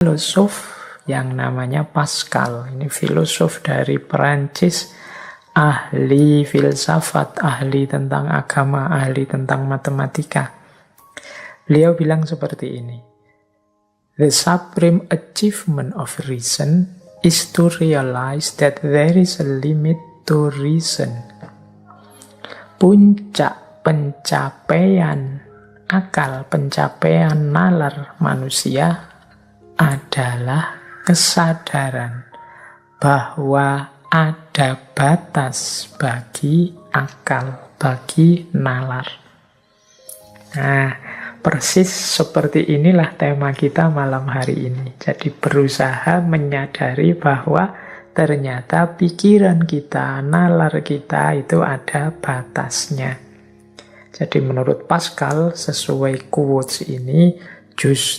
Filosof yang namanya Pascal. Ini filosof dari Perancis, ahli filsafat, ahli tentang agama, ahli tentang matematika. Beliau bilang seperti ini. The supreme achievement of reason is to realize that there is a limit to reason. Puncak pencapaian akal, pencapaian nalar manusia adalah kesadaran bahwa ada batas bagi akal, bagi nalar. Nah, persis seperti inilah tema kita malam hari ini. Jadi berusaha menyadari bahwa ternyata pikiran kita, nalar kita itu ada batasnya. Jadi menurut Pascal, sesuai quotes ini, justru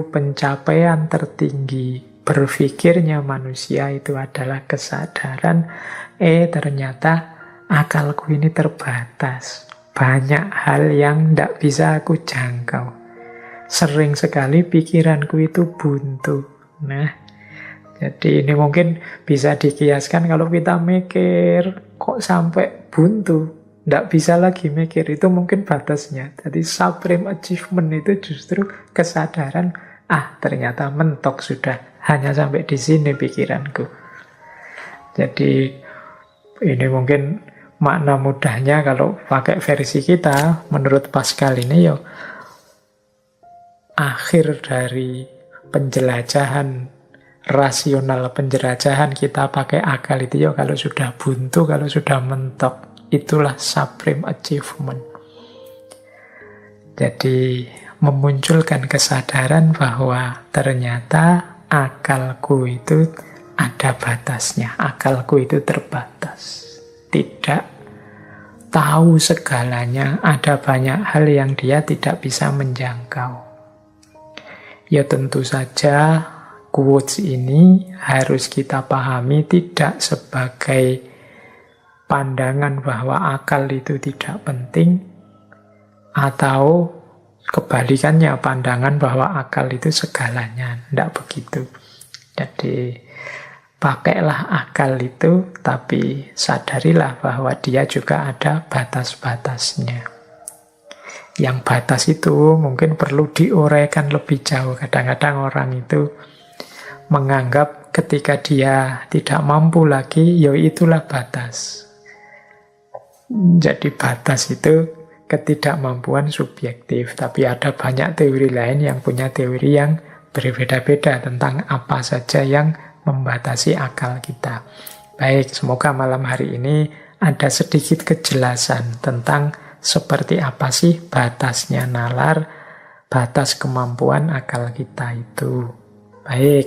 pencapaian tertinggi berpikirnya manusia itu adalah kesadaran, ternyata akalku ini terbatas. Banyak hal yang tidak bisa aku jangkau. Sering sekali pikiranku itu buntu. Nah, jadi ini mungkin bisa dikiaskan kalau kita mikir, kok sampai buntu? Tidak bisa lagi mikir, itu mungkin batasnya. Jadi supreme achievement itu justru kesadaran, ternyata mentok sudah, hanya sampai di sini pikiranku. Jadi ini mungkin makna mudahnya kalau pakai versi kita, menurut Pascal ini akhir dari penjelajahan rasional, penjelajahan kita pakai akal itu kalau sudah buntu, kalau sudah mentok. Itulah supreme achievement. Jadi memunculkan kesadaran bahwa ternyata akalku itu ada batasnya. Akalku itu terbatas. Tidak tahu segalanya. Ada banyak hal yang dia tidak bisa menjangkau. Ya tentu saja quotes ini harus kita pahami tidak sebagai pandangan bahwa akal itu tidak penting, atau kebalikannya, pandangan bahwa akal itu segalanya. Tidak begitu. Jadi pakailah akal itu, tapi sadarilah bahwa dia juga ada batas-batasnya. Yang batas itu mungkin perlu diuraikan lebih jauh. Kadang-kadang orang itu menganggap ketika dia tidak mampu lagi, itulah batas. Jadi batas itu ketidakmampuan subjektif. Tapi ada banyak teori lain yang punya teori yang berbeda-beda tentang apa saja yang membatasi akal kita. Baik, semoga malam hari ini ada sedikit kejelasan tentang seperti apa sih batasnya nalar, batas kemampuan akal kita itu. Baik.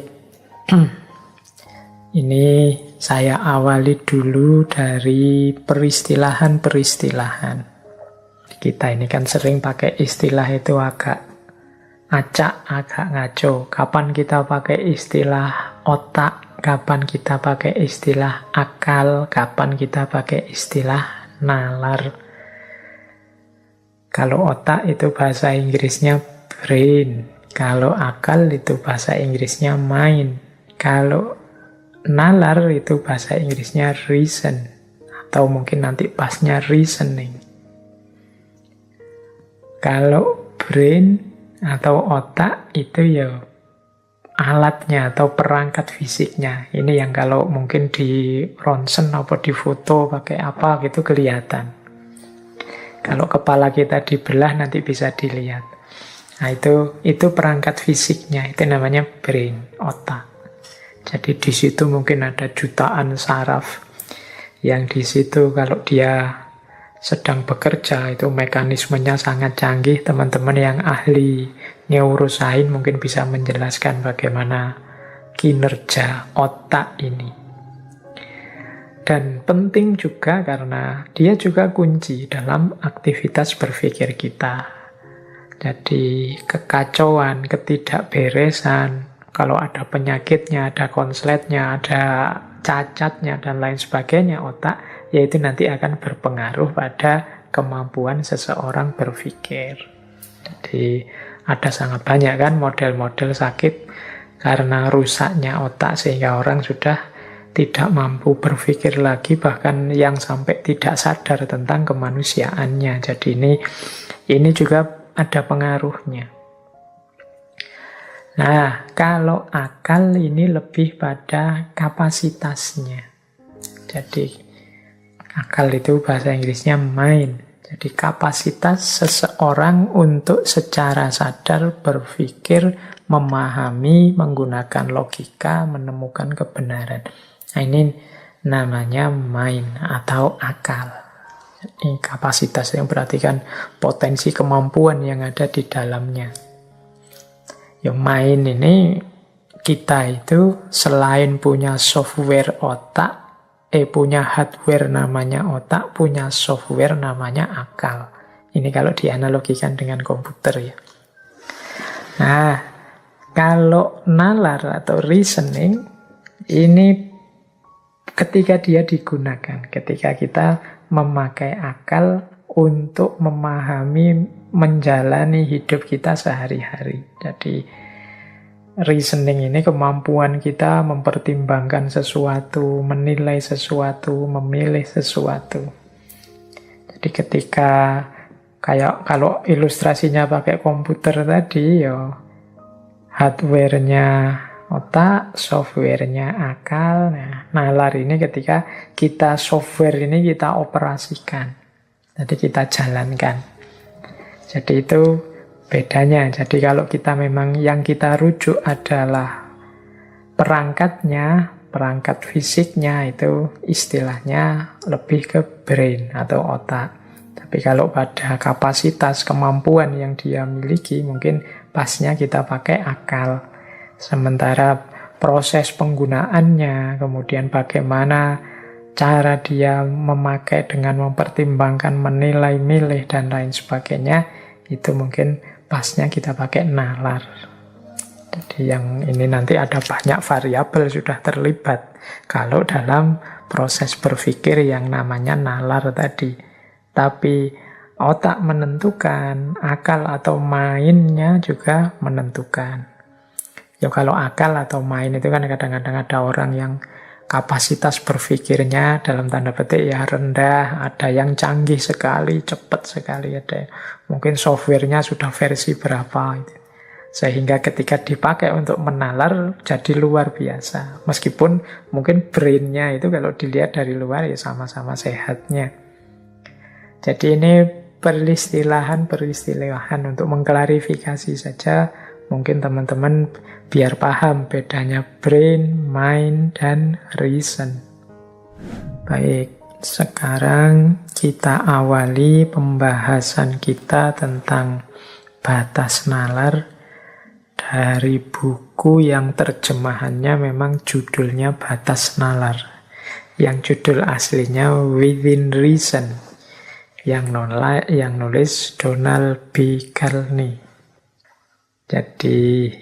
Ini saya awali dulu dari peristilahan-peristilahan. Kita ini kan sering pakai istilah itu agak acak, agak ngaco. Kapan kita pakai istilah otak, kapan kita pakai istilah akal, kapan kita pakai istilah nalar. Kalau otak itu bahasa Inggrisnya brain, kalau akal itu bahasa Inggrisnya mind, kalau nalar itu bahasa Inggrisnya reason, atau mungkin nanti pasnya reasoning. Kalau brain atau otak itu alatnya atau perangkat fisiknya. Ini yang kalau mungkin di ronsen atau di foto pakai apa gitu kelihatan. Kalau kepala kita dibelah nanti bisa dilihat. Nah itu perangkat fisiknya, itu namanya brain, otak. Jadi di situ mungkin ada jutaan saraf yang di situ kalau dia sedang bekerja itu mekanismenya sangat canggih. Teman-teman yang ahli neuroscience mungkin bisa menjelaskan bagaimana kinerja otak ini. Dan penting juga karena dia juga kunci dalam aktivitas berpikir kita. Jadi kekacauan, ketidakberesan, kalau ada penyakitnya, ada konsletnya, ada cacatnya, dan lain sebagainya otak, yaitu nanti akan berpengaruh pada kemampuan seseorang berpikir. Jadi ada sangat banyak kan model-model sakit karena rusaknya otak sehingga orang sudah tidak mampu berpikir lagi, bahkan yang sampai tidak sadar tentang kemanusiaannya. Jadi ini juga ada pengaruhnya. Nah, kalau akal ini lebih pada kapasitasnya. Jadi akal itu bahasa Inggrisnya mind. Jadi kapasitas seseorang untuk secara sadar berpikir, memahami, menggunakan logika, menemukan kebenaran. Nah, ini namanya mind atau akal. Ini kapasitas yang berarti kan potensi kemampuan yang ada di dalamnya. Yang mind ini, kita itu selain punya software otak, punya hardware namanya otak, punya software namanya akal. Ini kalau dianalogikan dengan komputer ya. Nah, kalau nalar atau reasoning, ini ketika dia digunakan, ketika kita memakai akal untuk memahami, menjalani hidup kita sehari-hari. Jadi reasoning ini kemampuan kita mempertimbangkan sesuatu, menilai sesuatu, memilih sesuatu. Jadi ketika kayak kalau ilustrasinya pakai komputer tadi, ya hardware-nya otak, software-nya akal. Nah, nalar ini ketika kita software ini kita operasikan. Jadi kita jalankan. Jadi itu bedanya. Jadi kalau kita memang yang kita rujuk adalah perangkatnya, perangkat fisiknya, itu istilahnya lebih ke brain atau otak. Tapi kalau pada kapasitas kemampuan yang dia miliki, mungkin pasnya kita pakai akal. Sementara proses penggunaannya, kemudian bagaimana cara dia memakai dengan mempertimbangkan, menilai, milih, dan lain sebagainya, itu mungkin pasnya kita pakai nalar. Jadi yang ini nanti ada banyak variabel sudah terlibat kalau dalam proses berpikir yang namanya nalar tadi. Tapi otak menentukan, akal atau mainnya juga menentukan. Ya kalau akal atau main itu kan kadang-kadang ada orang yang kapasitas berpikirnya dalam tanda petik ya rendah, ada yang canggih sekali, cepat sekali, ada mungkin softwarenya sudah versi berapa gitu. Sehingga ketika dipakai untuk menalar jadi luar biasa. Meskipun mungkin brainnya itu kalau dilihat dari luar ya sama-sama sehatnya. Jadi ini peristilahan untuk mengklarifikasi saja. Mungkin teman-teman biar paham bedanya brain, mind, dan reason. Baik, sekarang kita awali pembahasan kita tentang batas nalar dari buku yang terjemahannya memang judulnya Batas Nalar. Yang judul aslinya Within Reason. Yang nulis Donald B. Carney. Jadi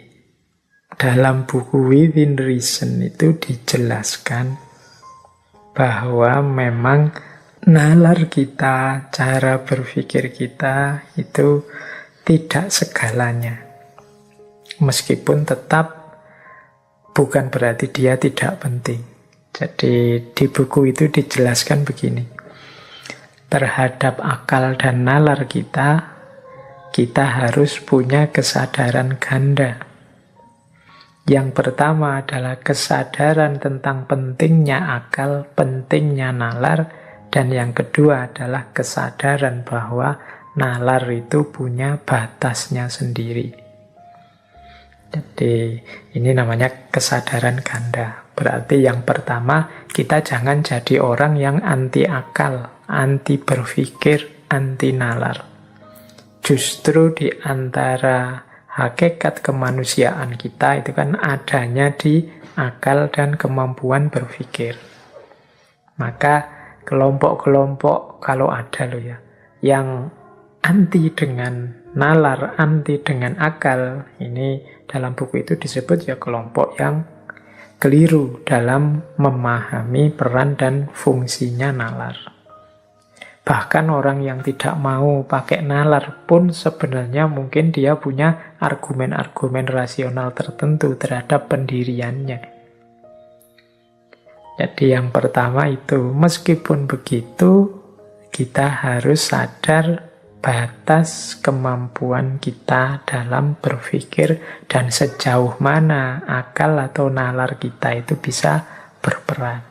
dalam buku Within Reason itu dijelaskan bahwa memang nalar kita, cara berpikir kita itu tidak segalanya. Meskipun tetap bukan berarti dia tidak penting. Jadi di buku itu dijelaskan begini. Terhadap akal dan nalar kita harus punya kesadaran ganda. Yang pertama adalah kesadaran tentang pentingnya akal, pentingnya nalar, dan yang kedua adalah kesadaran bahwa nalar itu punya batasnya sendiri. Jadi ini namanya kesadaran ganda. Berarti yang pertama, kita jangan jadi orang yang anti akal, anti berpikir, anti nalar. Justru di antara hakikat kemanusiaan kita itu kan adanya di akal dan kemampuan berpikir. Maka kelompok-kelompok kalau ada loh ya, yang anti dengan nalar, anti dengan akal, ini dalam buku itu disebut ya kelompok yang keliru dalam memahami peran dan fungsinya nalar. Bahkan orang yang tidak mau pakai nalar pun sebenarnya mungkin dia punya argumen-argumen rasional tertentu terhadap pendiriannya. Jadi yang pertama itu, meskipun begitu, kita harus sadar batas kemampuan kita dalam berpikir dan sejauh mana akal atau nalar kita itu bisa berperan.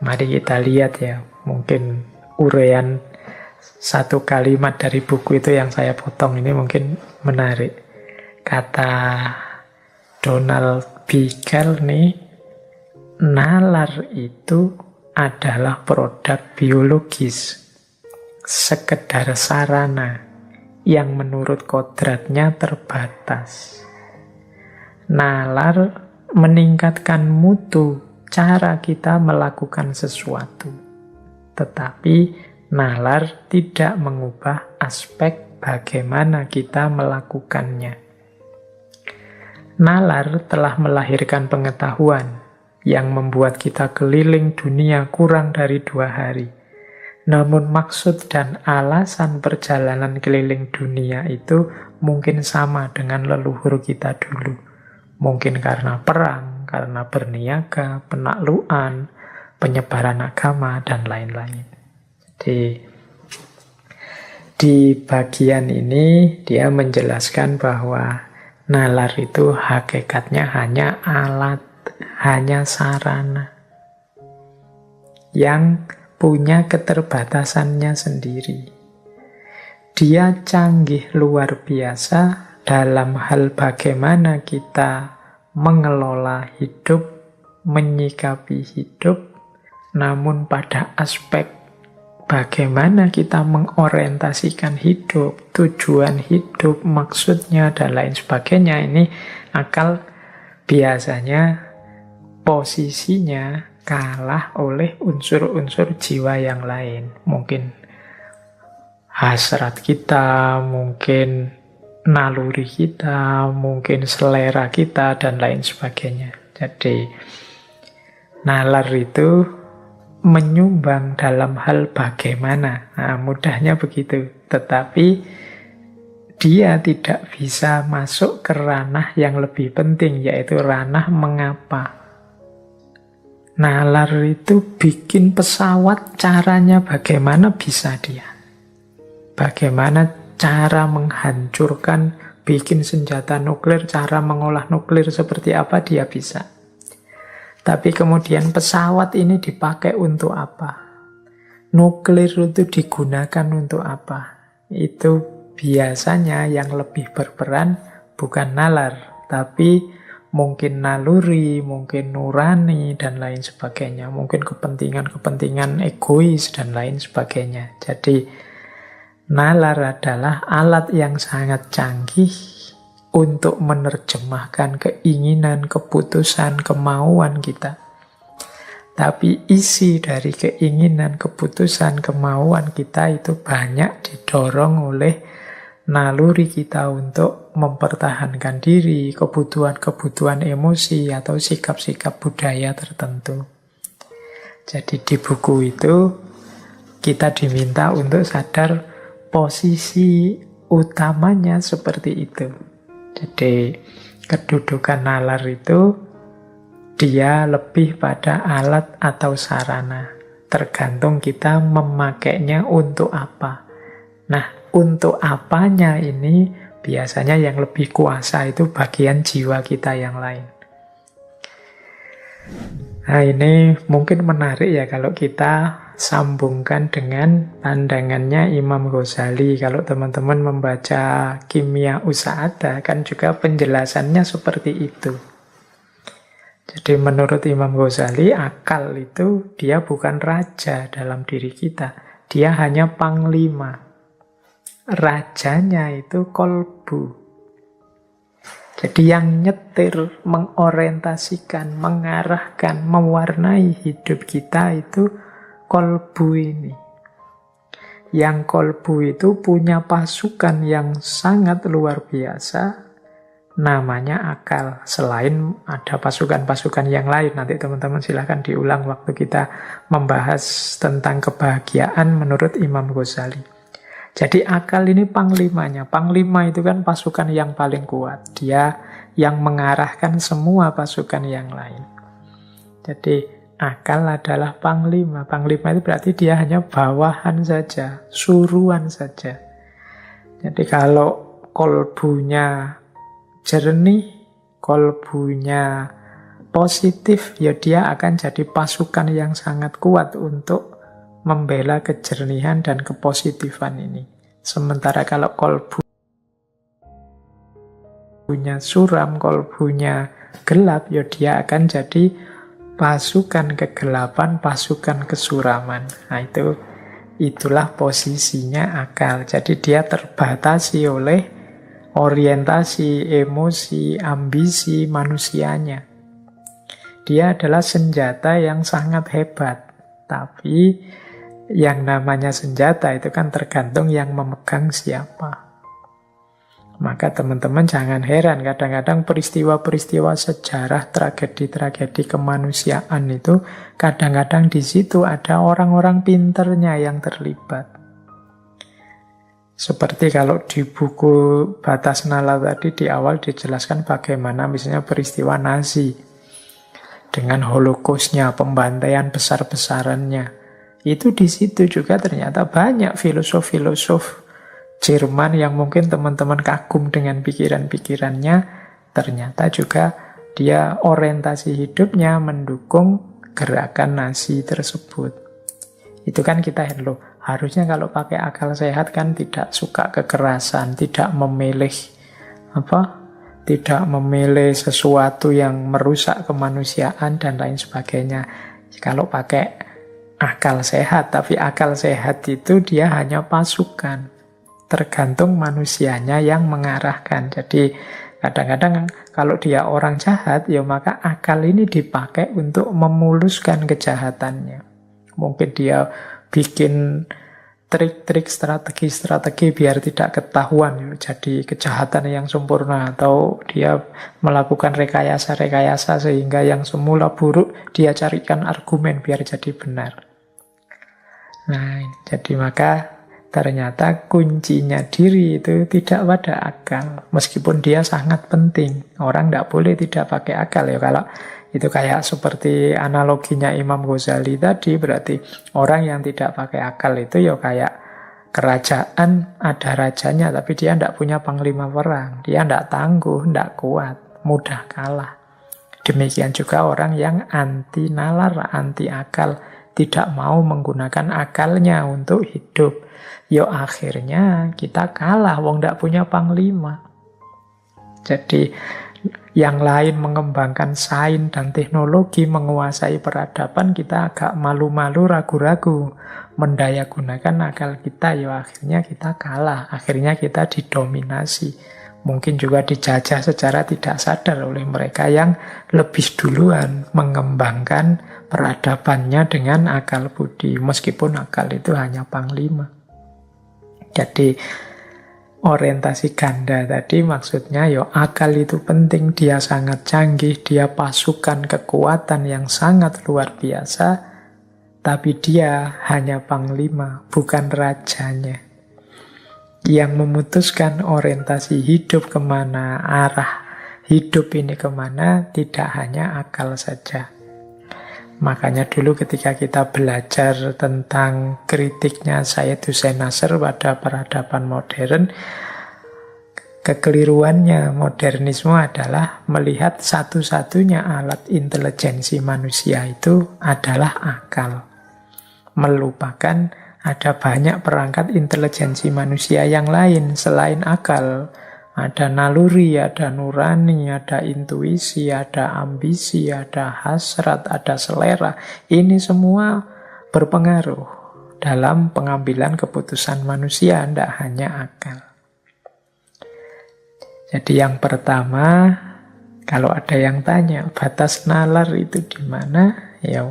Mari kita lihat ya, mungkin uraian satu kalimat dari buku itu yang saya potong ini mungkin menarik. Kata Donald Bickel nih, nalar itu adalah produk biologis, sekedar sarana yang menurut kodratnya terbatas. Nalar meningkatkan mutu cara kita melakukan sesuatu, tetapi nalar tidak mengubah aspek bagaimana kita melakukannya. Nalar telah melahirkan pengetahuan yang membuat kita keliling dunia kurang dari 2 hari. Namun maksud dan alasan perjalanan keliling dunia itu mungkin sama dengan leluhur kita dulu. Mungkin karena perang, karena berniaga, penaklukan, penyebaran agama, dan lain-lain. Jadi, di bagian ini dia menjelaskan bahwa nalar itu hakikatnya hanya alat, hanya sarana yang punya keterbatasannya sendiri. Dia canggih luar biasa dalam hal bagaimana kita mengelola hidup, menyikapi hidup, namun pada aspek bagaimana kita mengorientasikan hidup, tujuan hidup, maksudnya, dan lain sebagainya, ini akal biasanya posisinya kalah oleh unsur-unsur jiwa yang lain. Mungkin hasrat kita, mungkin naluri kita, mungkin selera kita, dan lain sebagainya. Jadi, nalar itu menyumbang dalam hal bagaimana. Nah, mudahnya begitu. Tetapi dia tidak bisa masuk ke ranah yang lebih penting, yaitu ranah mengapa. Nalar itu bikin pesawat, caranya bagaimana bisa dia. Bagaimana cara menghancurkan, bikin senjata nuklir, cara mengolah nuklir seperti apa dia bisa. Tapi kemudian pesawat ini dipakai untuk apa? Nuklir itu digunakan untuk apa? Itu biasanya yang lebih berperan bukan nalar, tapi mungkin naluri, mungkin nurani, dan lain sebagainya. Mungkin kepentingan-kepentingan egois, dan lain sebagainya. Jadi, nalar adalah alat yang sangat canggih untuk menerjemahkan keinginan, keputusan, kemauan kita. Tapi isi dari keinginan, keputusan, kemauan kita itu banyak didorong oleh naluri kita untuk mempertahankan diri, kebutuhan-kebutuhan emosi, atau sikap-sikap budaya tertentu. Jadi di buku itu kita diminta untuk sadar posisi utamanya seperti itu. Jadi kedudukan nalar itu dia lebih pada alat atau sarana. Tergantung kita memakainya untuk apa. Nah, untuk apanya ini biasanya yang lebih kuasa itu bagian jiwa kita yang lain. Nah, ini mungkin menarik ya kalau kita sambungkan dengan pandangannya Imam Ghazali. Kalau teman-teman membaca Kimia Usa'ada kan juga penjelasannya seperti itu. Jadi menurut Imam Ghazali, akal itu dia bukan raja dalam diri kita. Dia hanya panglima. Rajanya itu kolbu. Jadi yang nyetir, mengorientasikan, mengarahkan, mewarnai hidup kita itu kolbu ini. Yang kolbu itu punya pasukan yang sangat luar biasa, namanya akal. Selain ada pasukan-pasukan yang lain, nanti teman-teman silahkan diulang waktu kita membahas tentang kebahagiaan menurut Imam Ghazali. Jadi akal ini panglimanya. Panglima itu kan pasukan yang paling kuat. Dia yang mengarahkan semua pasukan yang lain. Jadi akal adalah panglima. Panglima itu berarti dia hanya bawahan saja, suruhan saja. Jadi kalau kolbunya jernih, kolbunya positif, ya dia akan jadi pasukan yang sangat kuat untuk membela kejernihan dan kepositifan ini. Sementara kalau kolbunya suram, kolbunya gelap, ya dia akan jadi pasukan kegelapan, pasukan kesuraman. Nah itulah posisinya akal. Jadi dia terbatasi oleh orientasi, emosi, ambisi manusianya. Dia adalah senjata yang sangat hebat. Tapi yang namanya senjata itu kan tergantung yang memegang siapa. Maka teman-teman jangan heran, kadang-kadang peristiwa-peristiwa sejarah, tragedi-tragedi kemanusiaan itu, kadang-kadang di situ ada orang-orang pinternya yang terlibat. Seperti kalau di buku Batas Nalar tadi di awal dijelaskan bagaimana misalnya peristiwa Nazi dengan Holocaustnya, pembantaian besar-besarannya. Itu di situ juga ternyata banyak filosof-filosof Jerman yang mungkin teman-teman kagum dengan pikiran-pikirannya, ternyata juga dia orientasi hidupnya mendukung gerakan Nazi tersebut. Itu kan kita loh, harusnya kalau pakai akal sehat kan tidak suka kekerasan, tidak memilih tidak memilih sesuatu yang merusak kemanusiaan dan lain sebagainya. Kalau pakai akal sehat, tapi akal sehat itu dia hanya pasukan. Tergantung manusianya yang mengarahkan. Jadi kadang-kadang kalau dia orang jahat, ya maka akal ini dipakai untuk memuluskan kejahatannya. Mungkin dia bikin trik-trik, strategi-strategi biar tidak ketahuan, jadi kejahatan yang sempurna, atau dia melakukan rekayasa-rekayasa sehingga yang semula buruk dia carikan argumen biar jadi benar. Nah, jadi maka ternyata kuncinya diri itu tidak pada akal, meskipun dia sangat penting. Orang tidak boleh tidak pakai akal ya. Kalau itu kayak seperti analoginya Imam Ghazali tadi, berarti orang yang tidak pakai akal itu ya kayak kerajaan, ada rajanya tapi dia tidak punya panglima perang. Dia tidak tangguh, tidak kuat, mudah kalah. Demikian juga orang yang anti nalar, anti akal, tidak mau menggunakan akalnya untuk hidup. Ya akhirnya kita kalah, wong tidak punya panglima. Jadi yang lain mengembangkan sains dan teknologi, menguasai peradaban, kita agak malu-malu, ragu-ragu mendayagunakan akal kita, ya akhirnya kita kalah, akhirnya kita didominasi. Mungkin juga dijajah secara tidak sadar oleh mereka yang lebih duluan mengembangkan peradabannya dengan akal budi, meskipun akal itu hanya panglima. Jadi orientasi ganda tadi maksudnya ya akal itu penting, dia sangat canggih, dia pasukan kekuatan yang sangat luar biasa, tapi dia hanya panglima, bukan rajanya. Yang memutuskan orientasi hidup kemana, arah hidup ini kemana, tidak hanya akal saja. Makanya dulu ketika kita belajar tentang kritiknya Sayyid Hussein Nasr pada peradaban modern, kekeliruannya modernisme adalah melihat satu-satunya alat intelijensi manusia itu adalah akal. Melupakan ada banyak perangkat intelijensi manusia yang lain selain akal. Ada naluri, ada nurani, ada intuisi, ada ambisi, ada hasrat, ada selera. Ini semua berpengaruh dalam pengambilan keputusan manusia, tidak hanya akal. Jadi yang pertama, kalau ada yang tanya, batas nalar itu di mana? Ya,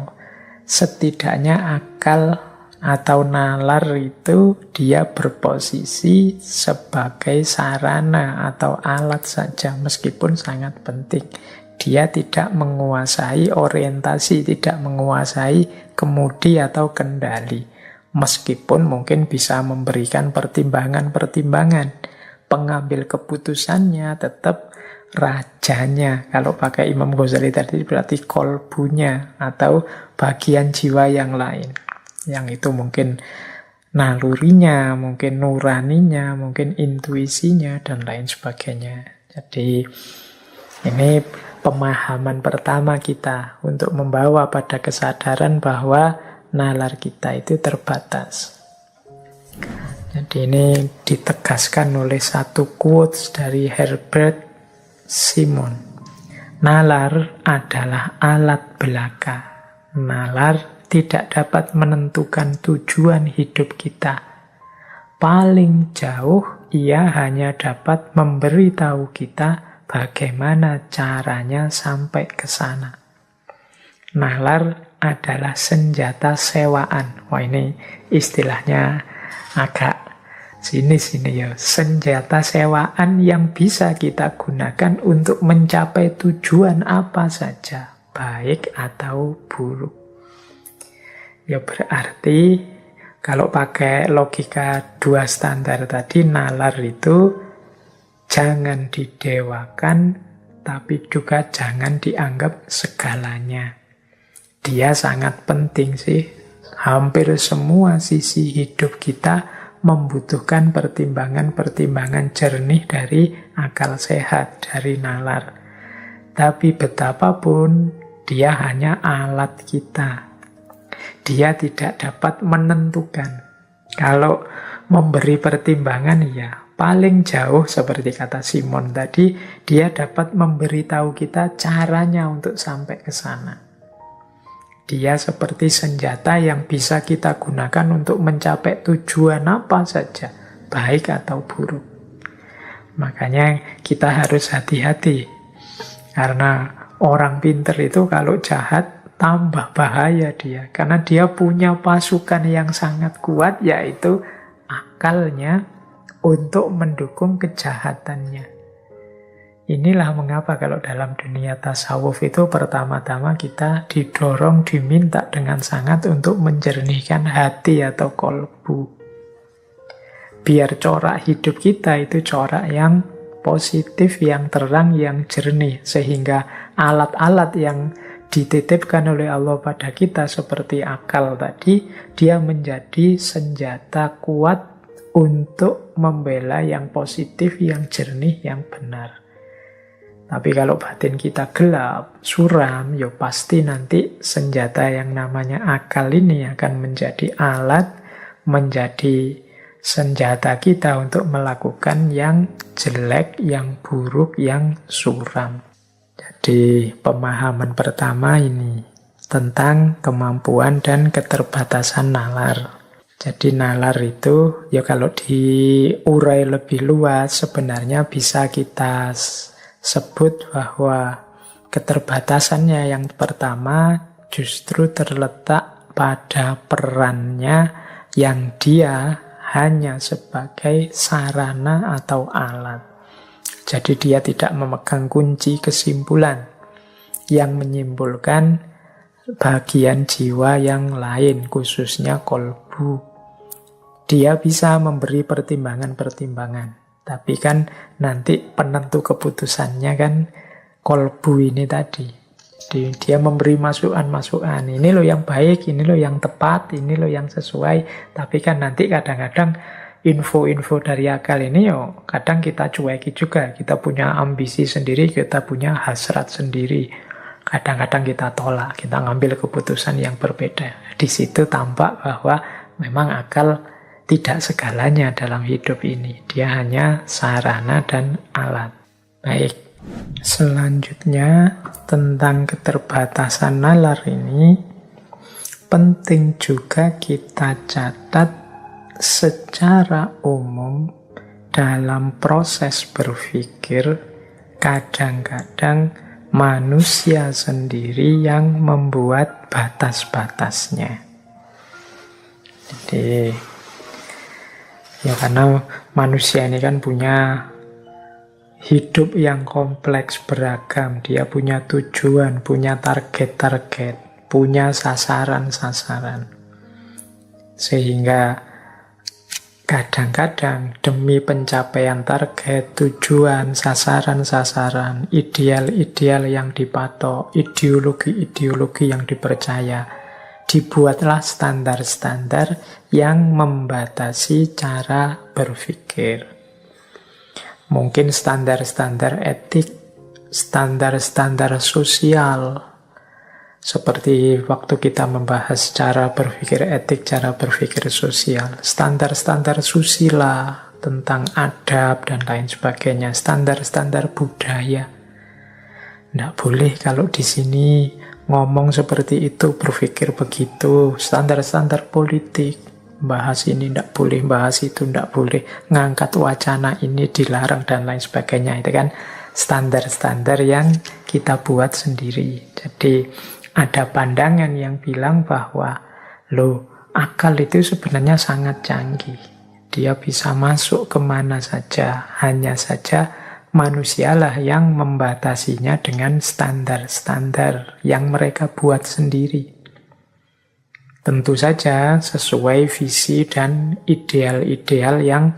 setidaknya akal atau nalar itu dia berposisi sebagai sarana atau alat saja, meskipun sangat penting. Dia tidak menguasai orientasi, tidak menguasai kemudi atau kendali. Meskipun mungkin bisa memberikan pertimbangan-pertimbangan, pengambil keputusannya tetap rajanya. Kalau pakai Imam Ghazali tadi berarti kolbunya atau bagian jiwa yang lain. Yang itu mungkin nalurinya, mungkin nuraninya, mungkin intuisinya, dan lain sebagainya. Jadi ini pemahaman pertama kita untuk membawa pada kesadaran bahwa nalar kita itu terbatas. Jadi ini ditegaskan oleh satu quotes dari Herbert Simon. Nalar adalah alat belaka. Nalar tidak dapat menentukan tujuan hidup kita. Paling jauh, ia hanya dapat memberitahu kita bagaimana caranya sampai ke sana. Nalar adalah senjata sewaan. Wah, ini istilahnya agak sinis ini ya. Senjata sewaan yang bisa kita gunakan untuk mencapai tujuan apa saja, baik atau buruk. Ya berarti kalau pakai logika dua standar tadi, nalar itu jangan didewakan, tapi juga jangan dianggap segalanya. Dia sangat penting sih. Hampir semua sisi hidup kita membutuhkan pertimbangan-pertimbangan jernih dari akal sehat, dari nalar. Tapi betapapun, dia hanya alat kita. Dia tidak dapat menentukan. Kalau memberi pertimbangan, ya paling jauh seperti kata Simon tadi, dia dapat memberitahu kita caranya untuk sampai ke sana. Dia seperti senjata yang bisa kita gunakan untuk mencapai tujuan apa saja, baik atau buruk. Makanya kita harus hati-hati. Karena orang pinter itu kalau jahat, tambah bahaya dia. Karena dia punya pasukan yang sangat kuat, yaitu akalnya untuk mendukung kejahatannya. Inilah mengapa kalau dalam dunia tasawuf itu pertama-tama kita didorong, diminta dengan sangat untuk menjernihkan hati atau kolbu. Biar corak hidup kita itu corak yang positif, yang terang, yang jernih. Sehingga alat-alat yang dititipkan oleh Allah pada kita seperti akal tadi, dia menjadi senjata kuat untuk membela yang positif, yang jernih, yang benar. Tapi kalau batin kita gelap, suram, ya pasti nanti senjata yang namanya akal ini akan menjadi alat, menjadi senjata kita untuk melakukan yang jelek, yang buruk, yang suram. Jadi pemahaman pertama ini tentang kemampuan dan keterbatasan nalar. Jadi nalar itu, ya kalau diurai lebih luas, sebenarnya bisa kita sebut bahwa keterbatasannya yang pertama justru terletak pada perannya yang dia hanya sebagai sarana atau alat. Jadi dia tidak memegang kunci kesimpulan yang menyimpulkan bagian jiwa yang lain, khususnya kolbu. Dia bisa memberi pertimbangan-pertimbangan. Tapi kan nanti penentu keputusannya kan kolbu ini tadi. Dia memberi masukan-masukan. Ini loh yang baik, ini loh yang tepat, ini loh yang sesuai. Tapi kan nanti kadang-kadang info-info dari akal ini yo kadang kita cueki juga. Kita punya ambisi sendiri, kita punya hasrat sendiri. Kadang-kadang kita tolak, kita ngambil keputusan yang berbeda. Di situ tampak bahwa memang akal tidak segalanya dalam hidup ini. Dia hanya sarana dan alat. Baik, selanjutnya tentang keterbatasan nalar ini, penting juga kita catat secara umum dalam proses berpikir, kadang-kadang manusia sendiri yang membuat batas-batasnya. Jadi ya karena manusia ini kan punya hidup yang kompleks beragam. Dia punya tujuan, punya target-target, punya sasaran-sasaran. Sehingga kadang-kadang demi pencapaian target, tujuan, sasaran-sasaran, ideal-ideal yang dipatok, ideologi-ideologi yang dipercaya, dibuatlah standar-standar yang membatasi cara berpikir. Mungkin standar-standar etik, standar-standar sosial, seperti waktu kita membahas cara berpikir etik, cara berpikir sosial, standar-standar susila tentang adab dan lain sebagainya, standar-standar budaya. Tidak boleh kalau di sini ngomong seperti itu, berpikir begitu, standar-standar politik, bahas ini tidak boleh, bahas itu tidak boleh, ngangkat wacana ini dilarang dan lain sebagainya. Itu kan standar-standar yang kita buat sendiri. Jadi ada pandangan yang bilang bahwa akal itu sebenarnya sangat canggih. Dia bisa masuk kemana saja. Hanya saja manusialah yang membatasinya dengan standar-standar yang mereka buat sendiri. Tentu saja sesuai visi dan ideal-ideal yang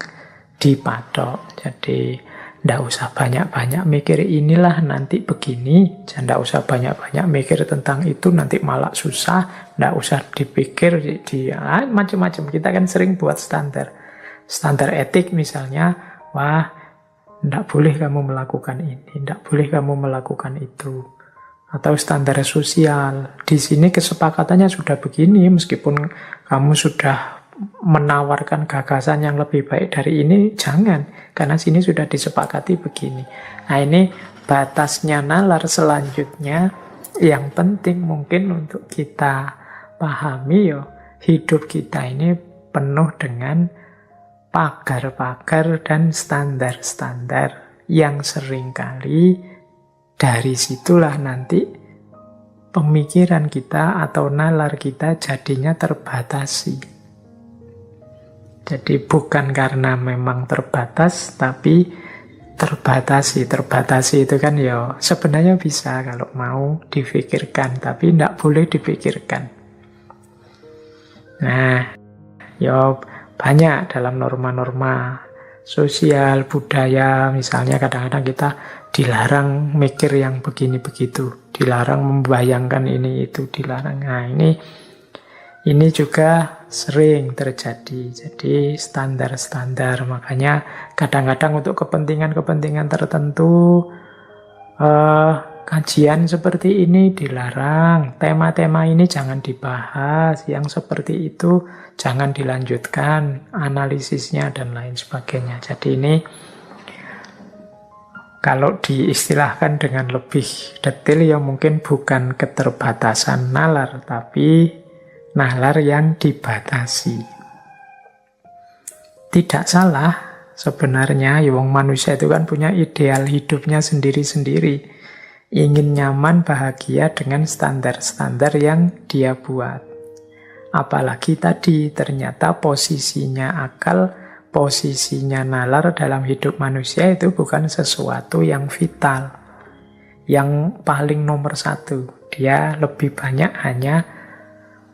dipatok. Jadi tidak usah banyak-banyak mikir inilah nanti begini. Tidak usah banyak-banyak mikir tentang itu nanti malah susah. Tidak usah dipikir macam-macam. Kita kan sering buat standar. Standar etik misalnya, wah tidak boleh kamu melakukan ini, tidak boleh kamu melakukan itu. Atau standar sosial. Di sini kesepakatannya sudah begini, meskipun kamu sudah menawarkan gagasan yang lebih baik dari ini, jangan. Karena sini sudah disepakati begini. Nah ini batasnya nalar selanjutnya yang penting mungkin untuk kita pahami hidup kita ini penuh dengan pagar-pagar dan standar-standar yang seringkali dari situlah nanti pemikiran kita atau nalar kita jadinya terbatasi. Jadi bukan karena memang terbatas, tapi terbatasi. Terbatasi itu kan sebenarnya bisa kalau mau dipikirkan, tapi tidak boleh dipikirkan. Nah, banyak dalam norma-norma sosial, budaya, misalnya kadang-kadang kita dilarang mikir yang begini-begitu, dilarang membayangkan ini itu, dilarang. Nah, ini juga sering terjadi. Jadi standar-standar, makanya kadang-kadang untuk kepentingan-kepentingan tertentu kajian seperti ini dilarang, tema-tema ini jangan dibahas, yang seperti itu jangan dilanjutkan analisisnya dan lain sebagainya. Jadi ini kalau diistilahkan dengan lebih detail mungkin bukan keterbatasan nalar, tapi nalar yang dibatasi. Tidak salah sebenarnya, wong manusia itu kan punya ideal hidupnya sendiri-sendiri. Ingin nyaman, bahagia dengan standar-standar yang dia buat. Apalagi tadi ternyata posisinya akal, posisinya nalar dalam hidup manusia itu bukan sesuatu yang vital, yang paling nomor satu. Dia lebih banyak hanya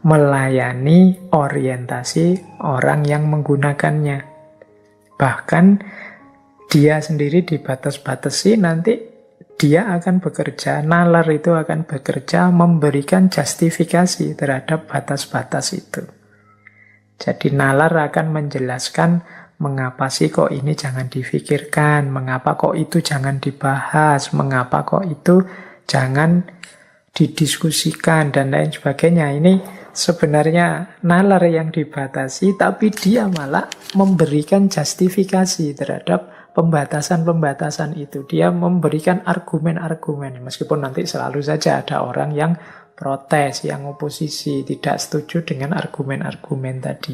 melayani orientasi orang yang menggunakannya. Bahkan dia sendiri dibatas-batasi, nanti dia akan bekerja, nalar itu akan bekerja memberikan justifikasi terhadap batas-batas itu. Jadi nalar akan menjelaskan mengapa sih kok ini jangan difikirkan, mengapa kok itu jangan dibahas, mengapa kok itu jangan didiskusikan, dan lain sebagainya. Ini sebenarnya nalar yang dibatasi, tapi dia malah memberikan justifikasi terhadap pembatasan-pembatasan itu. Dia memberikan argumen-argumen, meskipun nanti selalu saja ada orang yang protes, yang oposisi, tidak setuju dengan argumen-argumen tadi.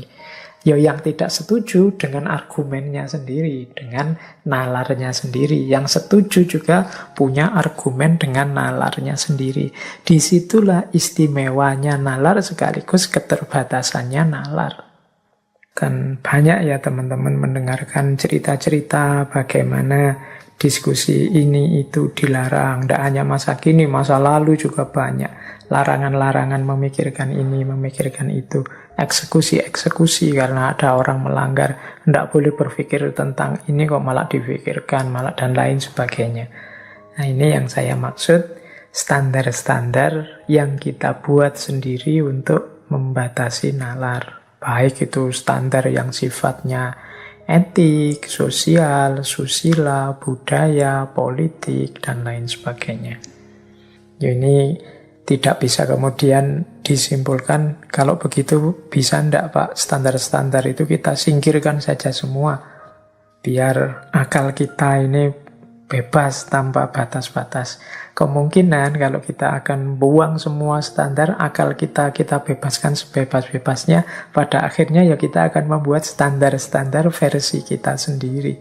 Yang tidak setuju dengan argumennya sendiri, dengan nalarnya sendiri. Yang setuju juga punya argumen dengan nalarnya sendiri. Disitulah istimewanya nalar sekaligus keterbatasannya nalar. Kan banyak ya teman-teman mendengarkan cerita-cerita bagaimana diskusi ini itu dilarang. Tidak hanya masa kini, masa lalu juga banyak. Larangan-larangan memikirkan ini, memikirkan itu. Eksekusi-eksekusi karena ada orang melanggar. Tidak boleh berpikir tentang ini kok malah dipikirkan, malah dan lain sebagainya. Nah ini yang saya maksud, standar-standar yang kita buat sendiri untuk membatasi nalar. Baik itu standar yang sifatnya etik, sosial, susila, budaya, politik, dan lain sebagainya. Ini tidak bisa kemudian disimpulkan, kalau begitu bisa ndak Pak, standar-standar itu kita singkirkan saja semua. Biar akal kita ini bebas tanpa batas-batas. Kemungkinan kalau kita akan buang semua standar, akal kita bebaskan sebebas-bebasnya, pada akhirnya ya kita akan membuat standar-standar versi kita sendiri.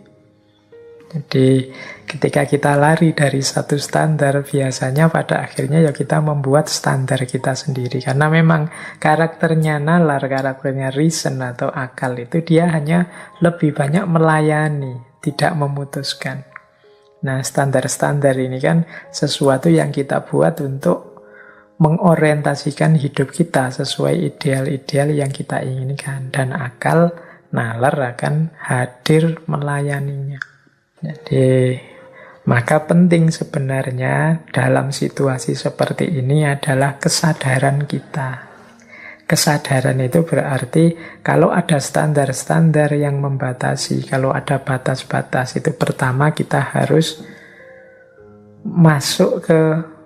Jadi ketika kita lari dari satu standar, biasanya pada akhirnya ya kita membuat standar kita sendiri. Karena memang karakternya nalar, karakternya reason atau akal itu dia hanya lebih banyak melayani, tidak memutuskan. Nah, standar-standar ini kan sesuatu yang kita buat untuk mengorientasikan hidup kita sesuai ideal-ideal yang kita inginkan. Dan akal, nalar akan hadir melayaninya. Jadi, maka penting sebenarnya dalam situasi seperti ini adalah kesadaran kita. Kesadaran itu berarti kalau ada standar-standar yang membatasi, kalau ada batas-batas, itu pertama kita harus masuk ke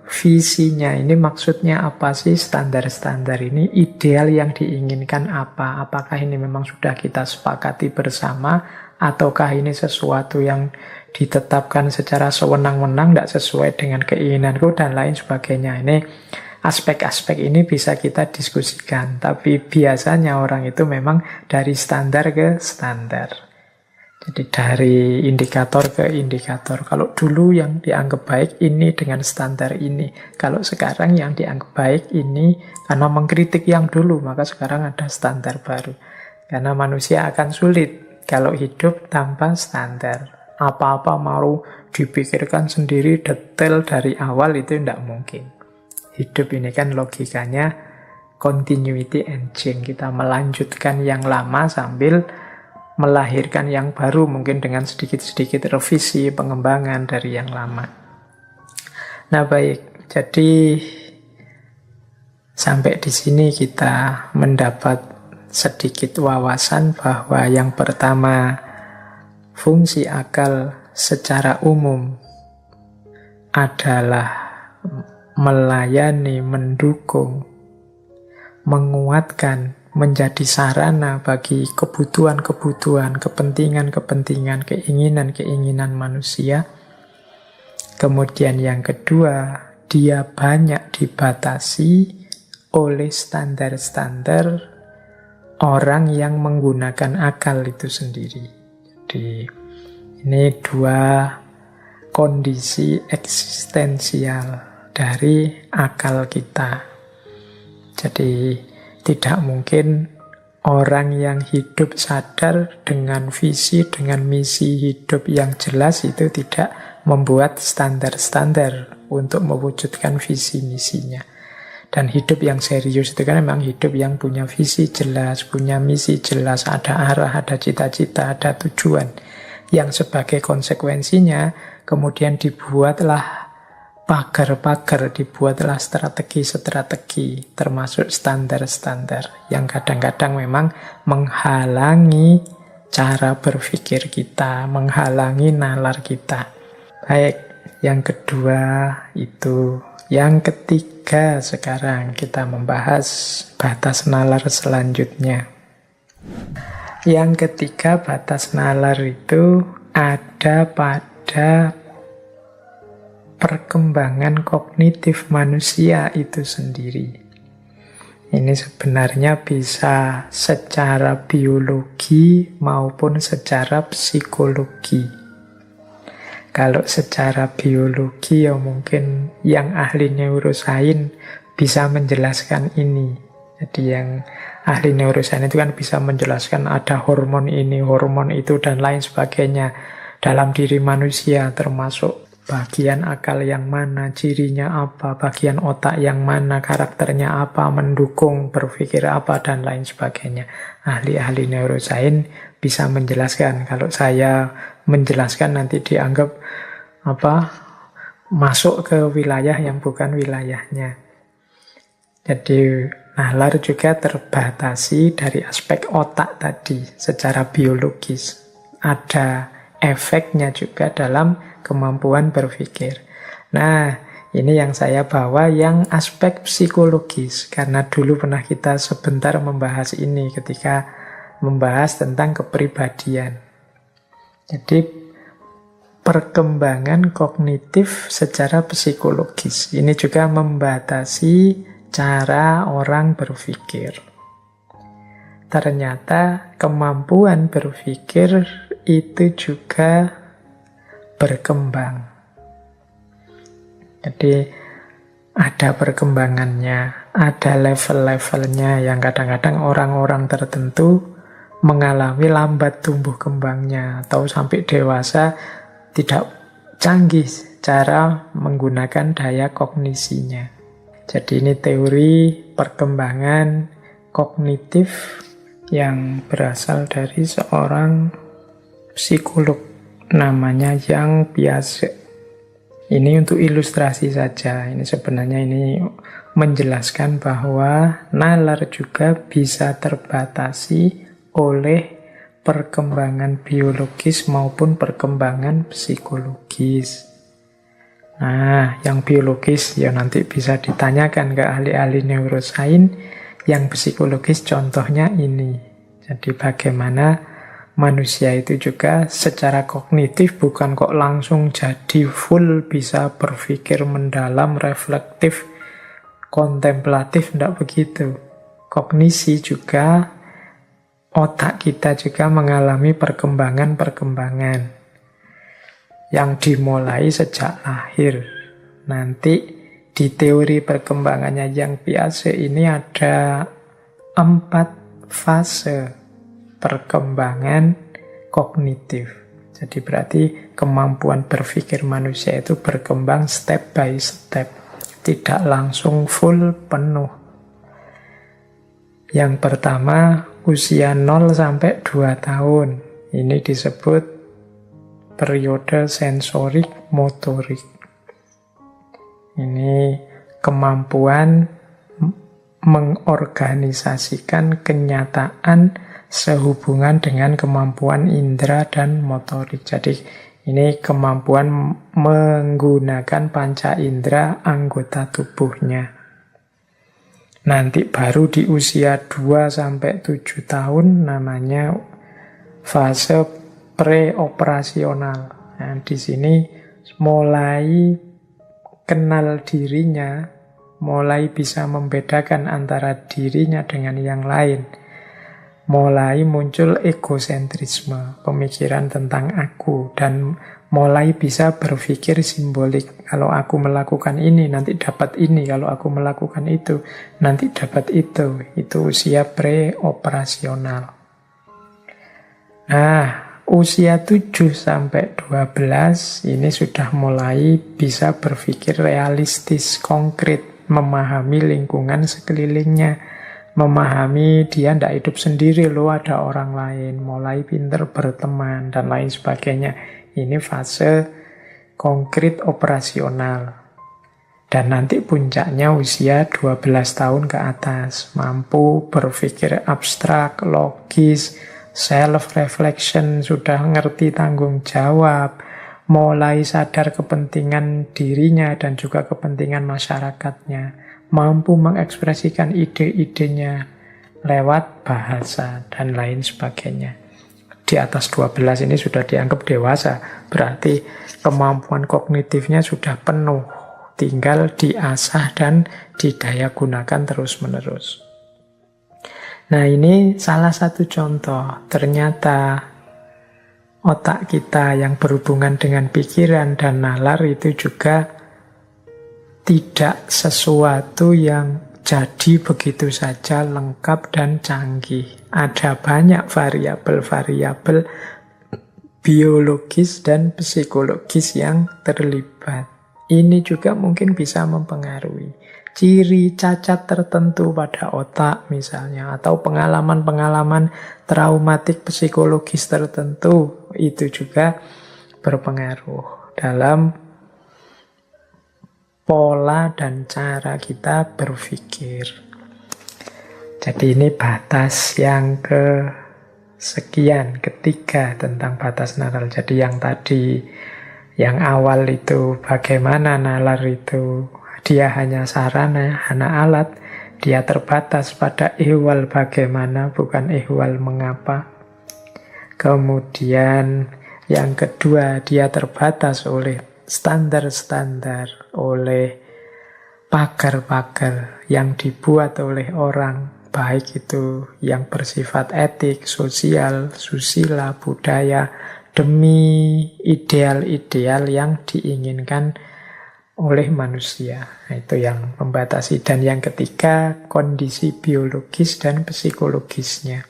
visinya. Ini maksudnya apa sih standar-standar ini? Ideal yang diinginkan apa? Apakah ini memang sudah kita sepakati bersama? Ataukah ini sesuatu yang ditetapkan secara sewenang-wenang, tidak sesuai dengan keinginanku, dan lain sebagainya. Ini aspek-aspek ini bisa kita diskusikan, tapi biasanya orang itu memang dari standar ke standar. Jadi dari indikator ke indikator. Kalau dulu yang dianggap baik ini dengan standar ini. Kalau sekarang yang dianggap baik ini karena mengkritik yang dulu, maka sekarang ada standar baru. Karena manusia akan sulit kalau hidup tanpa standar. Apa-apa mau dipikirkan sendiri detail dari awal itu tidak mungkin. Hidup ini kan logikanya continuity and change. Kita melanjutkan yang lama sambil melahirkan yang baru, mungkin dengan sedikit-sedikit revisi, pengembangan dari yang lama. Nah baik, jadi sampai di sini kita mendapat sedikit wawasan bahwa yang pertama, fungsi akal secara umum adalah melayani, mendukung, menguatkan, menjadi sarana bagi kebutuhan-kebutuhan, kepentingan-kepentingan, keinginan-keinginan manusia. Kemudian yang kedua, dia banyak dibatasi oleh standar-standar orang yang menggunakan akal itu sendiri. Jadi ini dua kondisi eksistensial dari akal kita. Jadi tidak mungkin orang yang hidup sadar dengan visi, dengan misi hidup yang jelas itu tidak membuat standar-standar untuk mewujudkan visi misinya. Dan hidup yang serius itu kan memang hidup yang punya visi jelas, punya misi jelas, ada arah, ada cita-cita, ada tujuan. Yang sebagai konsekuensinya kemudian dibuatlah pagar-pagar, dibuatlah strategi-strategi, termasuk standar-standar yang kadang-kadang memang menghalangi cara berpikir kita, menghalangi nalar kita. Baik, yang kedua itu. Yang ketiga sekarang kita membahas batas nalar selanjutnya. Yang ketiga batas nalar itu ada pada perkembangan kognitif manusia itu sendiri. Ini sebenarnya bisa secara biologi maupun secara psikologi. Kalau secara biologi ya mungkin yang ahli neurosains bisa menjelaskan ini. Jadi yang ahli neurosains itu kan bisa menjelaskan ada hormon ini, hormon itu, dan lain sebagainya. dalam diri manusia, termasuk bagian akal yang mana, cirinya apa, bagian otak yang mana, karakternya apa, mendukung, berpikir apa, dan lain sebagainya. Ahli-ahli neuroscience bisa menjelaskan. Kalau saya menjelaskan nanti dianggap masuk ke wilayah yang bukan wilayahnya. Jadi nalar juga terbatasi dari aspek otak tadi secara biologis. Ada efeknya juga dalam kemampuan berpikir. Nah, ini yang saya bawa yang aspek psikologis. Karena dulu pernah kita sebentar membahas ini ketika membahas tentang kepribadian. Jadi, perkembangan kognitif secara psikologis. Ini juga membatasi cara orang berpikir. Ternyata kemampuan berpikir itu juga berkembang. Jadi ada perkembangannya, ada level-levelnya yang kadang-kadang orang-orang tertentu mengalami lambat tumbuh kembangnya atau sampai dewasa tidak canggih cara menggunakan daya kognisinya. Jadi ini teori perkembangan kognitif yang berasal dari seorang psikolog namanya Yang Piaget. Ini untuk ilustrasi saja. Ini sebenarnya menjelaskan bahwa nalar juga bisa terbatasi oleh perkembangan biologis maupun perkembangan psikologis. Nah, yang biologis ya nanti bisa ditanyakan ke ahli-ahli neuroscience. Yang psikologis contohnya ini. Jadi bagaimana manusia itu juga secara kognitif bukan kok langsung jadi full bisa berpikir mendalam, reflektif, kontemplatif, tidak begitu. Kognisi juga, otak kita juga mengalami perkembangan-perkembangan yang dimulai sejak lahir. Nanti di teori perkembangannya Yang Piaget ini ada 4 fase perkembangan kognitif. Jadi berarti kemampuan berpikir manusia itu berkembang step by step, tidak langsung full penuh. Yang pertama usia 0 sampai 2 tahun. Ini disebut periode sensorik motorik. Ini kemampuan mengorganisasikan kenyataan sehubungan dengan kemampuan indera dan motorik. Jadi ini kemampuan menggunakan panca indera anggota tubuhnya. Nanti baru di usia 2-7 tahun namanya fase preoperasional. Nah, di sini mulai kenal dirinya, mulai bisa membedakan antara dirinya dengan yang lain. Mulai muncul egosentrisme, pemikiran tentang aku, dan mulai bisa berpikir simbolik. Kalau aku melakukan ini, nanti dapat ini. Kalau aku melakukan itu, nanti dapat itu. Itu usia preoperasional. Nah, usia 7-12 ini sudah mulai bisa berpikir realistis, konkret, memahami lingkungan sekelilingnya. Memahami dia tidak hidup sendiri loh, ada orang lain, mulai pinter berteman, dan lain sebagainya. Ini fase konkret operasional. Dan nanti puncaknya usia 12 tahun ke atas. Mampu berpikir abstrak, logis, self-reflection, sudah ngerti tanggung jawab, mulai sadar kepentingan dirinya dan juga kepentingan masyarakatnya. Mampu mengekspresikan ide-idenya lewat bahasa dan lain sebagainya. Di atas 12 ini sudah dianggap dewasa, berarti kemampuan kognitifnya sudah penuh, tinggal diasah dan didaya gunakan terus-menerus. Nah, ini salah satu contoh. Ternyata otak kita yang berhubungan dengan pikiran dan nalar itu juga tidak sesuatu yang jadi begitu saja lengkap dan canggih. Ada banyak variabel-variabel biologis dan psikologis yang terlibat. Ini juga mungkin bisa mempengaruhi ciri cacat tertentu pada otak misalnya, atau pengalaman-pengalaman traumatik psikologis tertentu, itu juga berpengaruh dalam pola dan cara kita berpikir. Jadi ini batas yang kesekian, ketiga tentang batas nalar. Jadi yang tadi, yang awal itu bagaimana nalar itu dia hanya sarana, hanya alat, dia terbatas pada ihwal bagaimana, bukan ihwal mengapa. Kemudian yang kedua, dia terbatas oleh standar-standar, oleh pagar-pagar yang dibuat oleh orang, baik itu yang bersifat etik, sosial, susila, budaya, demi ideal-ideal yang diinginkan oleh manusia. Nah, itu yang membatasi. Dan yang ketiga, kondisi biologis dan psikologisnya.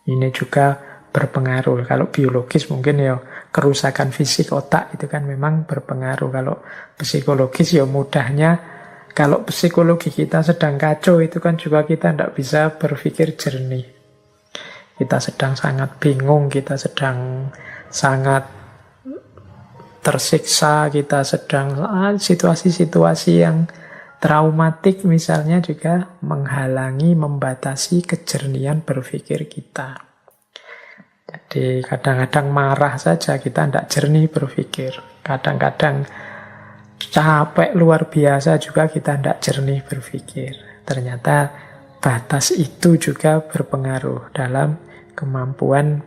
Ini juga berpengaruh. Kalau biologis mungkin ya kerusakan fisik otak itu kan memang berpengaruh. Kalau psikologis ya mudahnya, kalau psikologi kita sedang kacau itu kan juga kita tidak bisa berpikir jernih. Kita sedang sangat bingung, kita sedang sangat tersiksa, kita sedang situasi-situasi yang traumatik misalnya juga menghalangi, membatasi kejernihan berpikir kita. Jadi kadang-kadang marah saja kita tidak jernih berpikir. Kadang-kadang capek luar biasa juga kita tidak jernih berpikir. Ternyata batas itu juga berpengaruh dalam kemampuan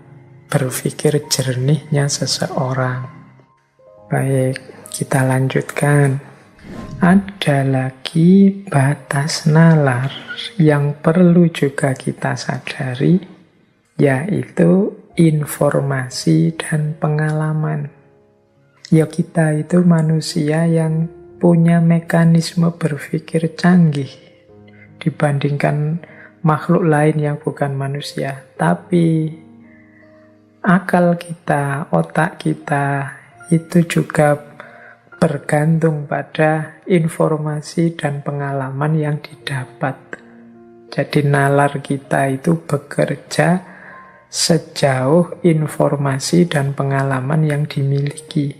berpikir jernihnya seseorang. Baik, kita lanjutkan. Ada lagi batas nalar yang perlu juga kita sadari, yaitu informasi dan pengalaman. Ya, kita itu manusia yang punya mekanisme berpikir canggih dibandingkan makhluk lain yang bukan manusia. Tapi akal kita, otak kita itu juga bergantung pada informasi dan pengalaman yang didapat. Jadi nalar kita itu bekerja sejauh informasi dan pengalaman yang dimiliki.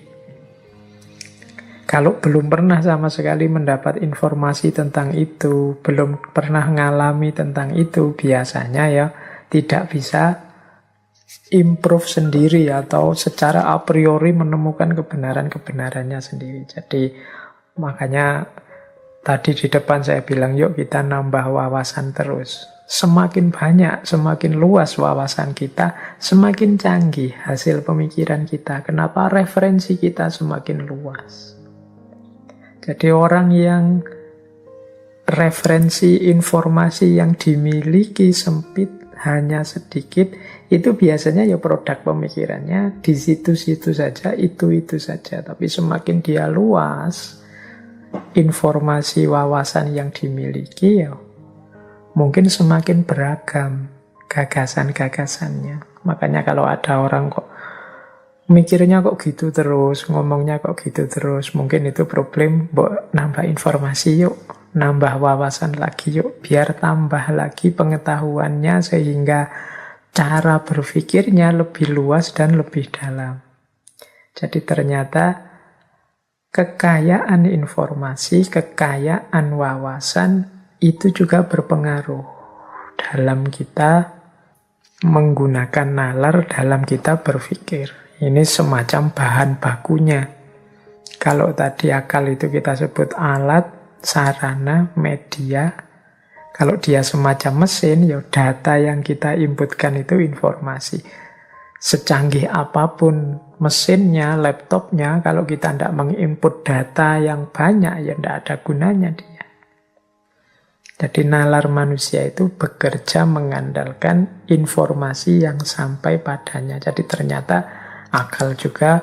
Kalau belum pernah sama sekali mendapat informasi tentang itu, belum pernah ngalami tentang itu, biasanya ya tidak bisa improve sendiri atau secara a priori menemukan kebenaran-kebenarannya sendiri. Jadi makanya tadi di depan saya bilang yuk kita nambah wawasan terus. Semakin banyak, semakin luas wawasan kita, semakin canggih hasil pemikiran kita. Kenapa referensi kita semakin luas? Jadi orang yang referensi informasi yang dimiliki sempit, hanya sedikit, itu biasanya ya produk pemikirannya di situ-situ saja, itu saja. Tapi semakin dia luas, informasi wawasan yang dimiliki ya mungkin semakin beragam gagasan-gagasannya. Makanya kalau ada orang kok mikirnya kok gitu terus, ngomongnya kok gitu terus, mungkin itu problem, nambah informasi yuk, nambah wawasan lagi yuk, biar tambah lagi pengetahuannya sehingga cara berpikirnya lebih luas dan lebih dalam. Jadi ternyata kekayaan informasi, kekayaan wawasan itu juga berpengaruh dalam kita menggunakan nalar dalam kita berpikir. Ini semacam bahan bakunya. Kalau tadi akal itu kita sebut alat, sarana, media. Kalau dia semacam mesin, ya data yang kita inputkan itu informasi. Secanggih apapun mesinnya, laptopnya, kalau kita tidak menginput data yang banyak, ya tidak ada gunanya dia. Jadi nalar manusia itu bekerja mengandalkan informasi yang sampai padanya. Jadi ternyata akal juga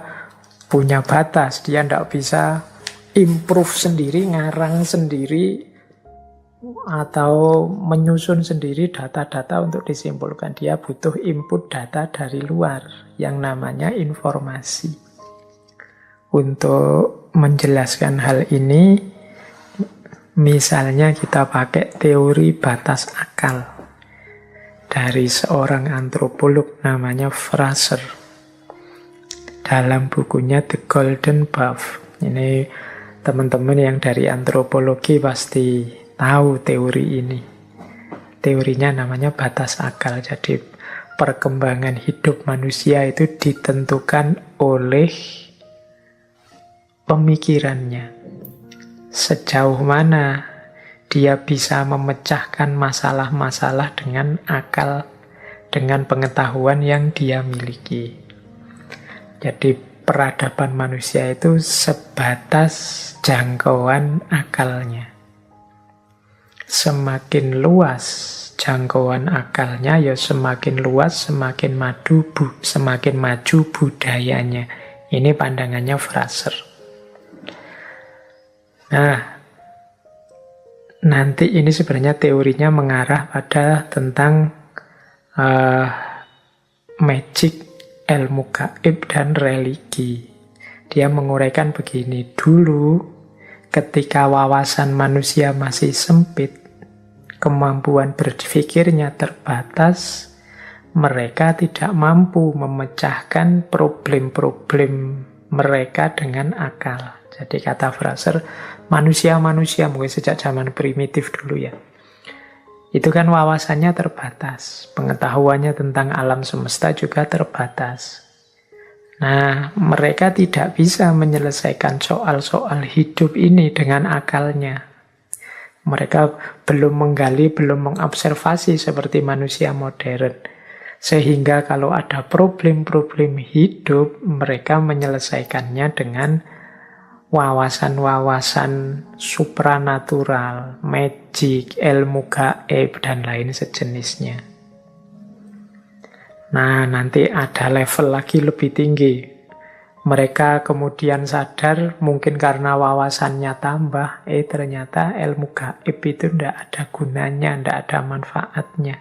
punya batas. Dia tidak bisa improve sendiri, ngarang sendiri, atau menyusun sendiri data-data untuk disimpulkan. Dia butuh input data dari luar yang namanya informasi. Untuk menjelaskan hal ini, misalnya kita pakai teori batas akal dari seorang antropolog namanya Fraser dalam bukunya The Golden Buff. Ini teman-teman yang dari antropologi pasti tahu teori ini. Teorinya namanya batas akal. Jadi perkembangan hidup manusia itu ditentukan oleh pemikirannya. Sejauh mana dia bisa memecahkan masalah-masalah dengan akal, dengan pengetahuan yang dia miliki. Jadi peradaban manusia itu sebatas jangkauan akalnya. Semakin luas jangkauan akalnya, ya semakin luas, semakin maju budayanya. Ini pandangannya Fraser. Nah, nanti ini sebenarnya teorinya mengarah pada tentang magic, ilmu gaib, dan religi. Dia menguraikan begini, dulu ketika wawasan manusia masih sempit, kemampuan berpikirnya terbatas, mereka tidak mampu memecahkan problem-problem mereka dengan akal. Jadi kata Fraser, manusia-manusia mungkin sejak zaman primitif dulu ya, itu kan wawasannya terbatas, pengetahuannya tentang alam semesta juga terbatas. Nah, mereka tidak bisa menyelesaikan soal-soal hidup ini dengan akalnya. Mereka belum menggali, belum mengobservasi seperti manusia modern. Sehingga kalau ada problem-problem hidup, mereka menyelesaikannya dengan wawasan-wawasan supranatural, magic, ilmu gaib, dan lain sejenisnya. Nah, nanti ada level lagi lebih tinggi. Mereka kemudian sadar, mungkin karena wawasannya tambah, ternyata ilmu gaib itu tidak ada gunanya, tidak ada manfaatnya.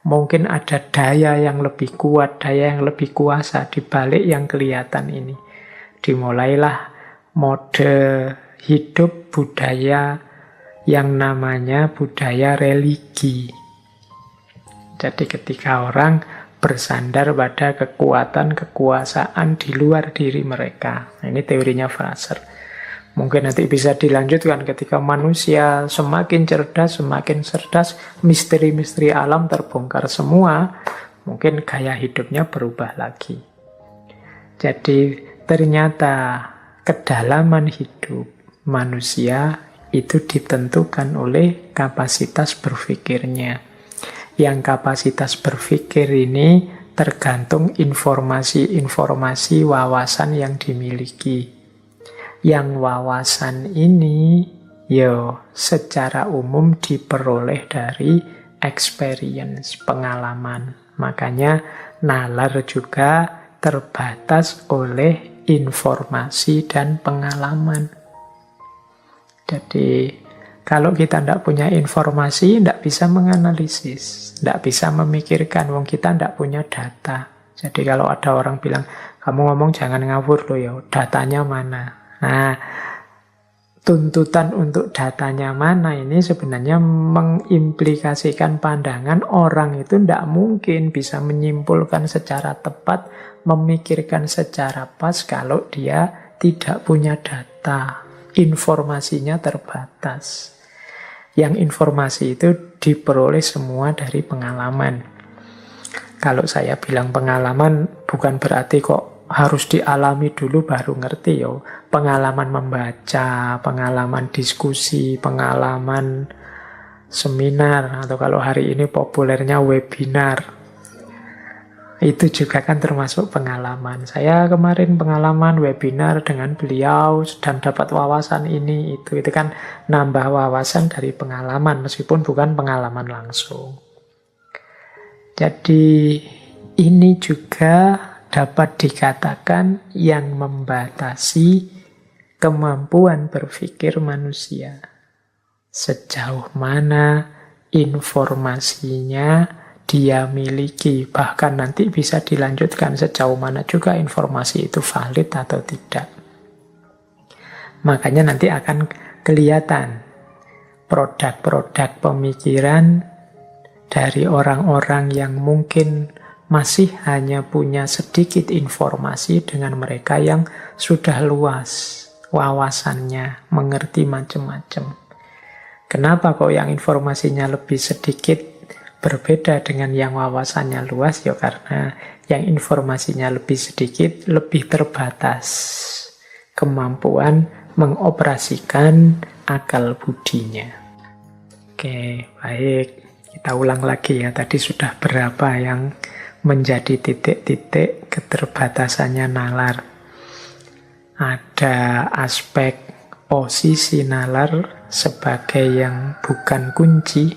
Mungkin ada daya yang lebih kuat, daya yang lebih kuasa di balik yang kelihatan ini. Dimulailah mode hidup budaya yang namanya budaya religi. Jadi ketika orang bersandar pada kekuatan, kekuasaan di luar diri mereka. Ini teorinya Fraser. Mungkin nanti bisa dilanjutkan ketika manusia semakin cerdas, misteri-misteri alam terbongkar semua, mungkin gaya hidupnya berubah lagi. Jadi ternyata kedalaman hidup manusia itu ditentukan oleh kapasitas berpikirnya. Yang kapasitas berpikir ini tergantung informasi-informasi wawasan yang dimiliki. Yang wawasan ini secara umum diperoleh dari experience, pengalaman. Makanya nalar juga terbatas oleh informasi dan pengalaman. Jadi kalau kita tidak punya informasi, tidak bisa menganalisis, tidak bisa memikirkan, wong kita tidak punya data. Jadi kalau ada orang bilang, kamu ngomong jangan ngawur loh ya, datanya mana? Nah, tuntutan untuk datanya mana ini sebenarnya mengimplikasikan pandangan orang itu tidak mungkin bisa menyimpulkan secara tepat, memikirkan secara pas kalau dia tidak punya data. Informasinya terbatas. Yang informasi itu diperoleh semua dari pengalaman. Kalau saya bilang pengalaman, bukan berarti kok harus dialami dulu baru ngerti ya. Pengalaman membaca, pengalaman diskusi, pengalaman seminar, atau kalau hari ini populernya webinar. Itu juga kan termasuk pengalaman. Saya kemarin pengalaman webinar dengan beliau dan dapat wawasan ini, itu kan nambah wawasan dari pengalaman meskipun bukan pengalaman langsung. Jadi ini juga dapat dikatakan yang membatasi kemampuan berpikir manusia. sejauh mana informasinya dia miliki. Bahkan nanti bisa dilanjutkan sejauh mana juga informasi itu valid atau tidak. Makanya nanti akan kelihatan produk-produk pemikiran dari orang-orang yang mungkin masih hanya punya sedikit informasi dengan mereka yang sudah luas wawasannya, mengerti macam-macam. Kenapa kok yang informasinya lebih sedikit berbeda dengan yang wawasannya luas? Ya karena yang informasinya lebih sedikit, lebih terbatas kemampuan mengoperasikan akal budinya. Oke, baik. Kita ulang lagi ya. Tadi sudah berapa yang menjadi titik-titik keterbatasannya nalar. Ada aspek posisi nalar sebagai yang bukan kunci,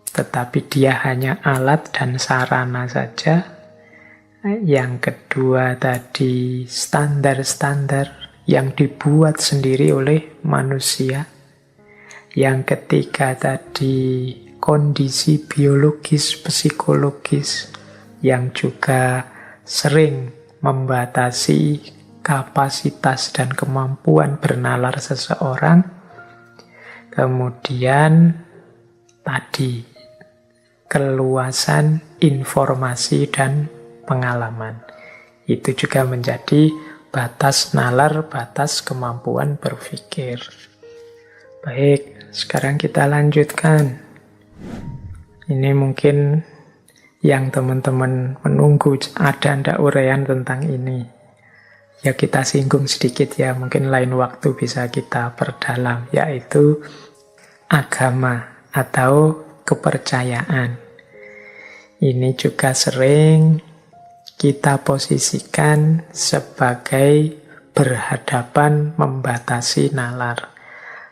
tetapi dia hanya alat dan sarana saja. Yang kedua tadi standar-standar yang dibuat sendiri oleh manusia. Yang ketiga tadi kondisi biologis, psikologis yang juga sering membatasi kapasitas dan kemampuan bernalar seseorang. Kemudian tadi keluasan informasi dan pengalaman. Itu juga menjadi batas nalar, batas kemampuan berpikir. Baik, sekarang kita lanjutkan. Ini mungkin yang teman-teman menunggu, ada ndak uraian tentang ini. Ya kita singgung sedikit ya, mungkin lain waktu bisa kita perdalam, yaitu agama atau kepercayaan. Ini juga sering kita posisikan sebagai berhadapan membatasi nalar.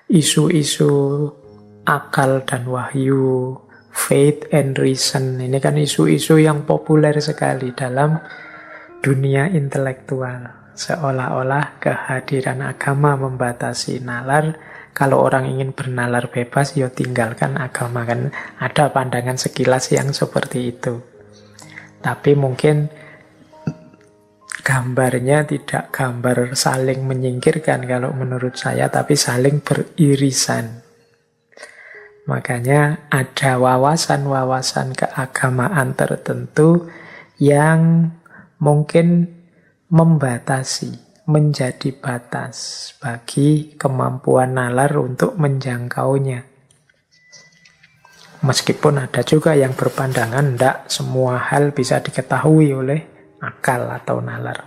Isu-isu akal dan wahyu, faith and reason, ini kan isu-isu yang populer sekali dalam dunia intelektual. Seolah-olah kehadiran agama membatasi nalar. Kalau orang ingin bernalar bebas, ya tinggalkan agama. Kan ada pandangan sekilas yang seperti itu. Tapi mungkin gambarnya tidak gambar saling menyingkirkan kalau menurut saya, tapi saling beririsan. Makanya ada wawasan-wawasan keagamaan tertentu yang mungkin membatasi, menjadi batas bagi kemampuan nalar untuk menjangkaunya. Meskipun ada juga yang berpandangan tidak semua hal bisa diketahui oleh akal atau nalar.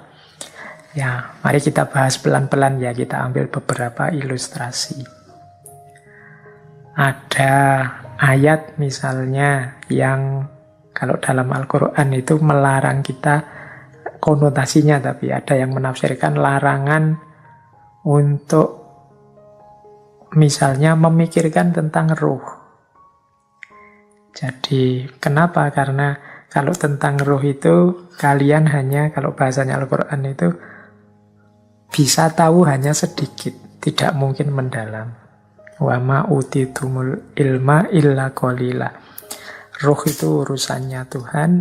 Ya, mari kita bahas pelan-pelan ya, kita ambil beberapa ilustrasi. Ada ayat misalnya yang kalau dalam Al-Quran itu melarang kita, konotasinya tapi ada yang menafsirkan larangan untuk misalnya memikirkan tentang ruh. Jadi kenapa? Karena kalau tentang ruh itu kalian hanya, kalau bahasanya Al-Quran itu bisa tahu hanya sedikit, tidak mungkin mendalam. Wa ma utitumul ilma illa qalila. Ruh itu urusannya Tuhan,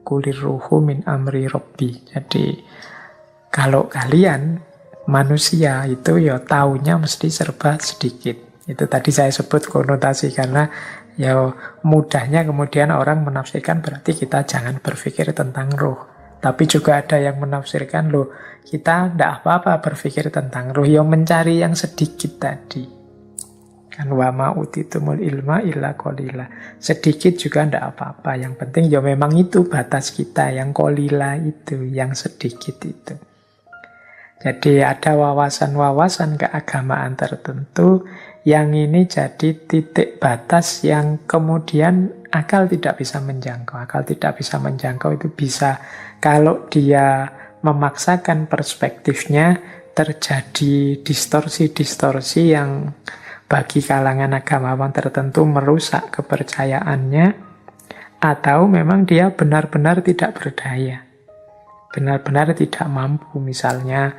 kulir ruhu min amri rabbi. Jadi kalau kalian manusia itu ya taunya mesti serba sedikit. Itu tadi saya sebut konotasi karena ya mudahnya kemudian orang menafsirkan berarti kita jangan berpikir tentang ruh. Tapi juga ada yang menafsirkan loh, kita tidak apa-apa berpikir tentang ruh, yang mencari yang sedikit tadi. Kan wa ma utitumul ilma illa qalila. Sedikit juga tidak apa-apa. Yang penting ya memang itu batas kita, yang qalila itu, yang sedikit itu. Jadi ada wawasan-wawasan keagamaan tertentu yang ini jadi titik batas yang kemudian akal tidak bisa menjangkau. Akal tidak bisa menjangkau itu bisa kalau dia memaksakan perspektifnya, terjadi distorsi-distorsi yang bagi kalangan agamawan tertentu merusak kepercayaannya, atau memang dia benar-benar tidak berdaya, benar-benar tidak mampu. Misalnya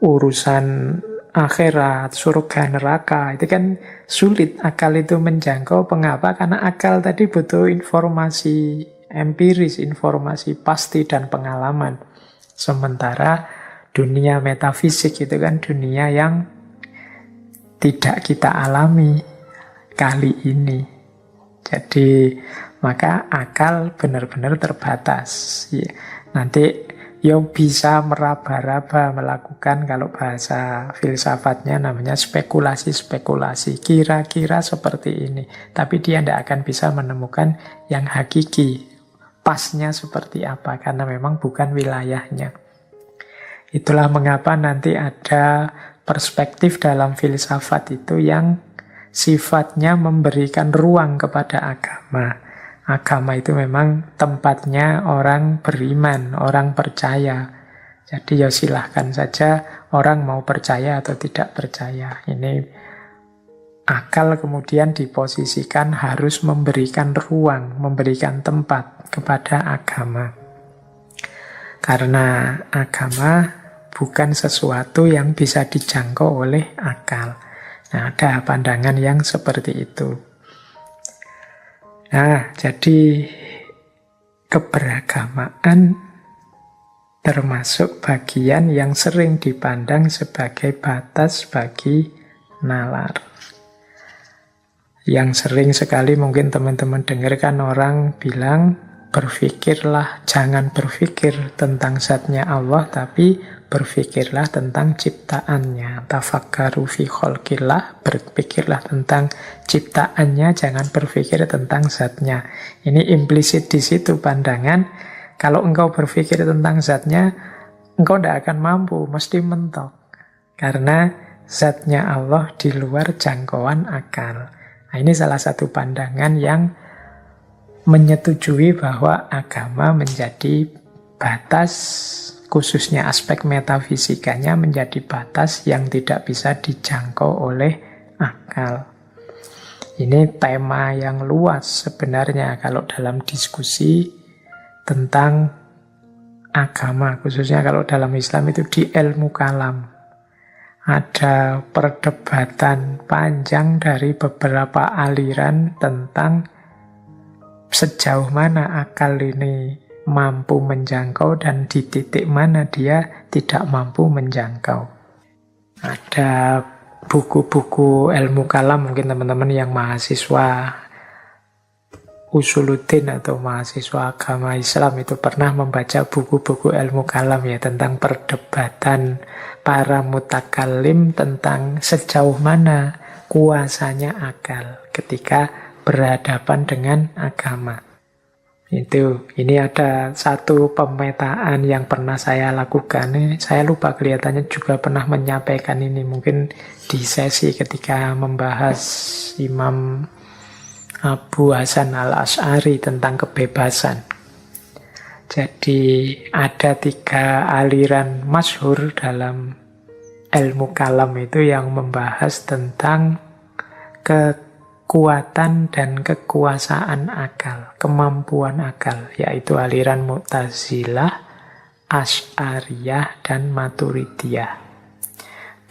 urusan akhirat, surga, neraka. Itu kan sulit akal itu menjangkau. Mengapa? Karena akal tadi butuh informasi empiris, informasi pasti dan pengalaman. Sementara dunia metafisik itu kan dunia yang tidak kita alami kali ini. Jadi maka akal benar-benar terbatas. Ya, nanti yang bisa meraba-raba melakukan, kalau bahasa filsafatnya namanya spekulasi-spekulasi. Kira-kira seperti ini. Tapi dia tidak akan bisa menemukan yang hakiki. Pasnya seperti apa, karena memang bukan wilayahnya. Itulah mengapa nanti ada perspektif dalam filsafat itu yang sifatnya memberikan ruang kepada agama. Agama itu memang tempatnya orang beriman, orang percaya. Jadi ya silahkan saja orang mau percaya atau tidak percaya. Ini akal kemudian diposisikan harus memberikan ruang, memberikan tempat kepada agama. Karena agama bukan sesuatu yang bisa dijangkau oleh akal. Nah, ada pandangan yang seperti itu. Nah, jadi keberagamaan termasuk bagian yang sering dipandang sebagai batas bagi nalar. Yang sering sekali mungkin teman-teman dengarkan orang bilang, berpikirlah, jangan berpikir tentang zatnya Allah, tapi berpikirlah tentang ciptaannya. Tafakkaru fi khalqillah, berpikirlah tentang ciptaannya, jangan berpikir tentang zatnya. Ini implisit di situ pandangan, kalau engkau berpikir tentang zatnya, engkau tidak akan mampu, mesti mentok. Karena zatnya Allah di luar jangkauan akal. Nah, ini salah satu pandangan yang menyetujui bahwa agama menjadi batas, khususnya aspek metafisikanya menjadi batas yang tidak bisa dijangkau oleh akal. Ini tema yang luas sebenarnya kalau dalam diskusi tentang agama, khususnya kalau dalam Islam itu di ilmu kalam. Ada perdebatan panjang dari beberapa aliran tentang sejauh mana akal ini mampu menjangkau dan di titik mana dia tidak mampu menjangkau. Ada buku-buku ilmu kalam, mungkin teman-teman yang mahasiswa Usuluddin atau mahasiswa agama Islam itu pernah membaca buku-buku ilmu kalam ya, tentang perdebatan para mutakallim tentang sejauh mana kuasanya akal ketika berhadapan dengan agama. Ini ada satu pemetaan yang pernah saya lakukan. Saya lupa, kelihatannya juga pernah menyampaikan ini. Mungkin di sesi ketika membahas Imam Abu Hasan al-Asy'ari tentang kebebasan. Jadi ada 3 aliran masyhur dalam ilmu kalam itu yang membahas tentang kekuatan dan kekuasaan akal, kemampuan akal, yaitu aliran Mu'tazilah, Asy'ariyah, dan Maturidiyah.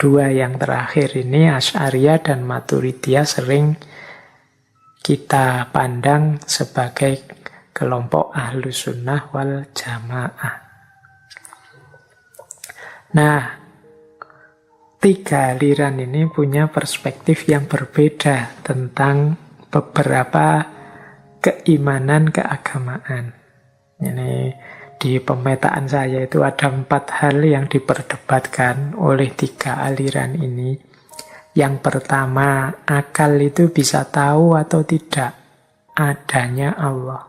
2 yang terakhir ini, Asy'ariyah dan Maturidiyah, sering kita pandang sebagai kelompok Ahlus Sunnah wal Jamaah. Nah, 3 aliran ini punya perspektif yang berbeda tentang beberapa keimanan keagamaan. Ini di pemetaan saya itu ada 4 hal yang diperdebatkan oleh 3 aliran ini. Yang pertama, akal itu bisa tahu atau tidak adanya Allah.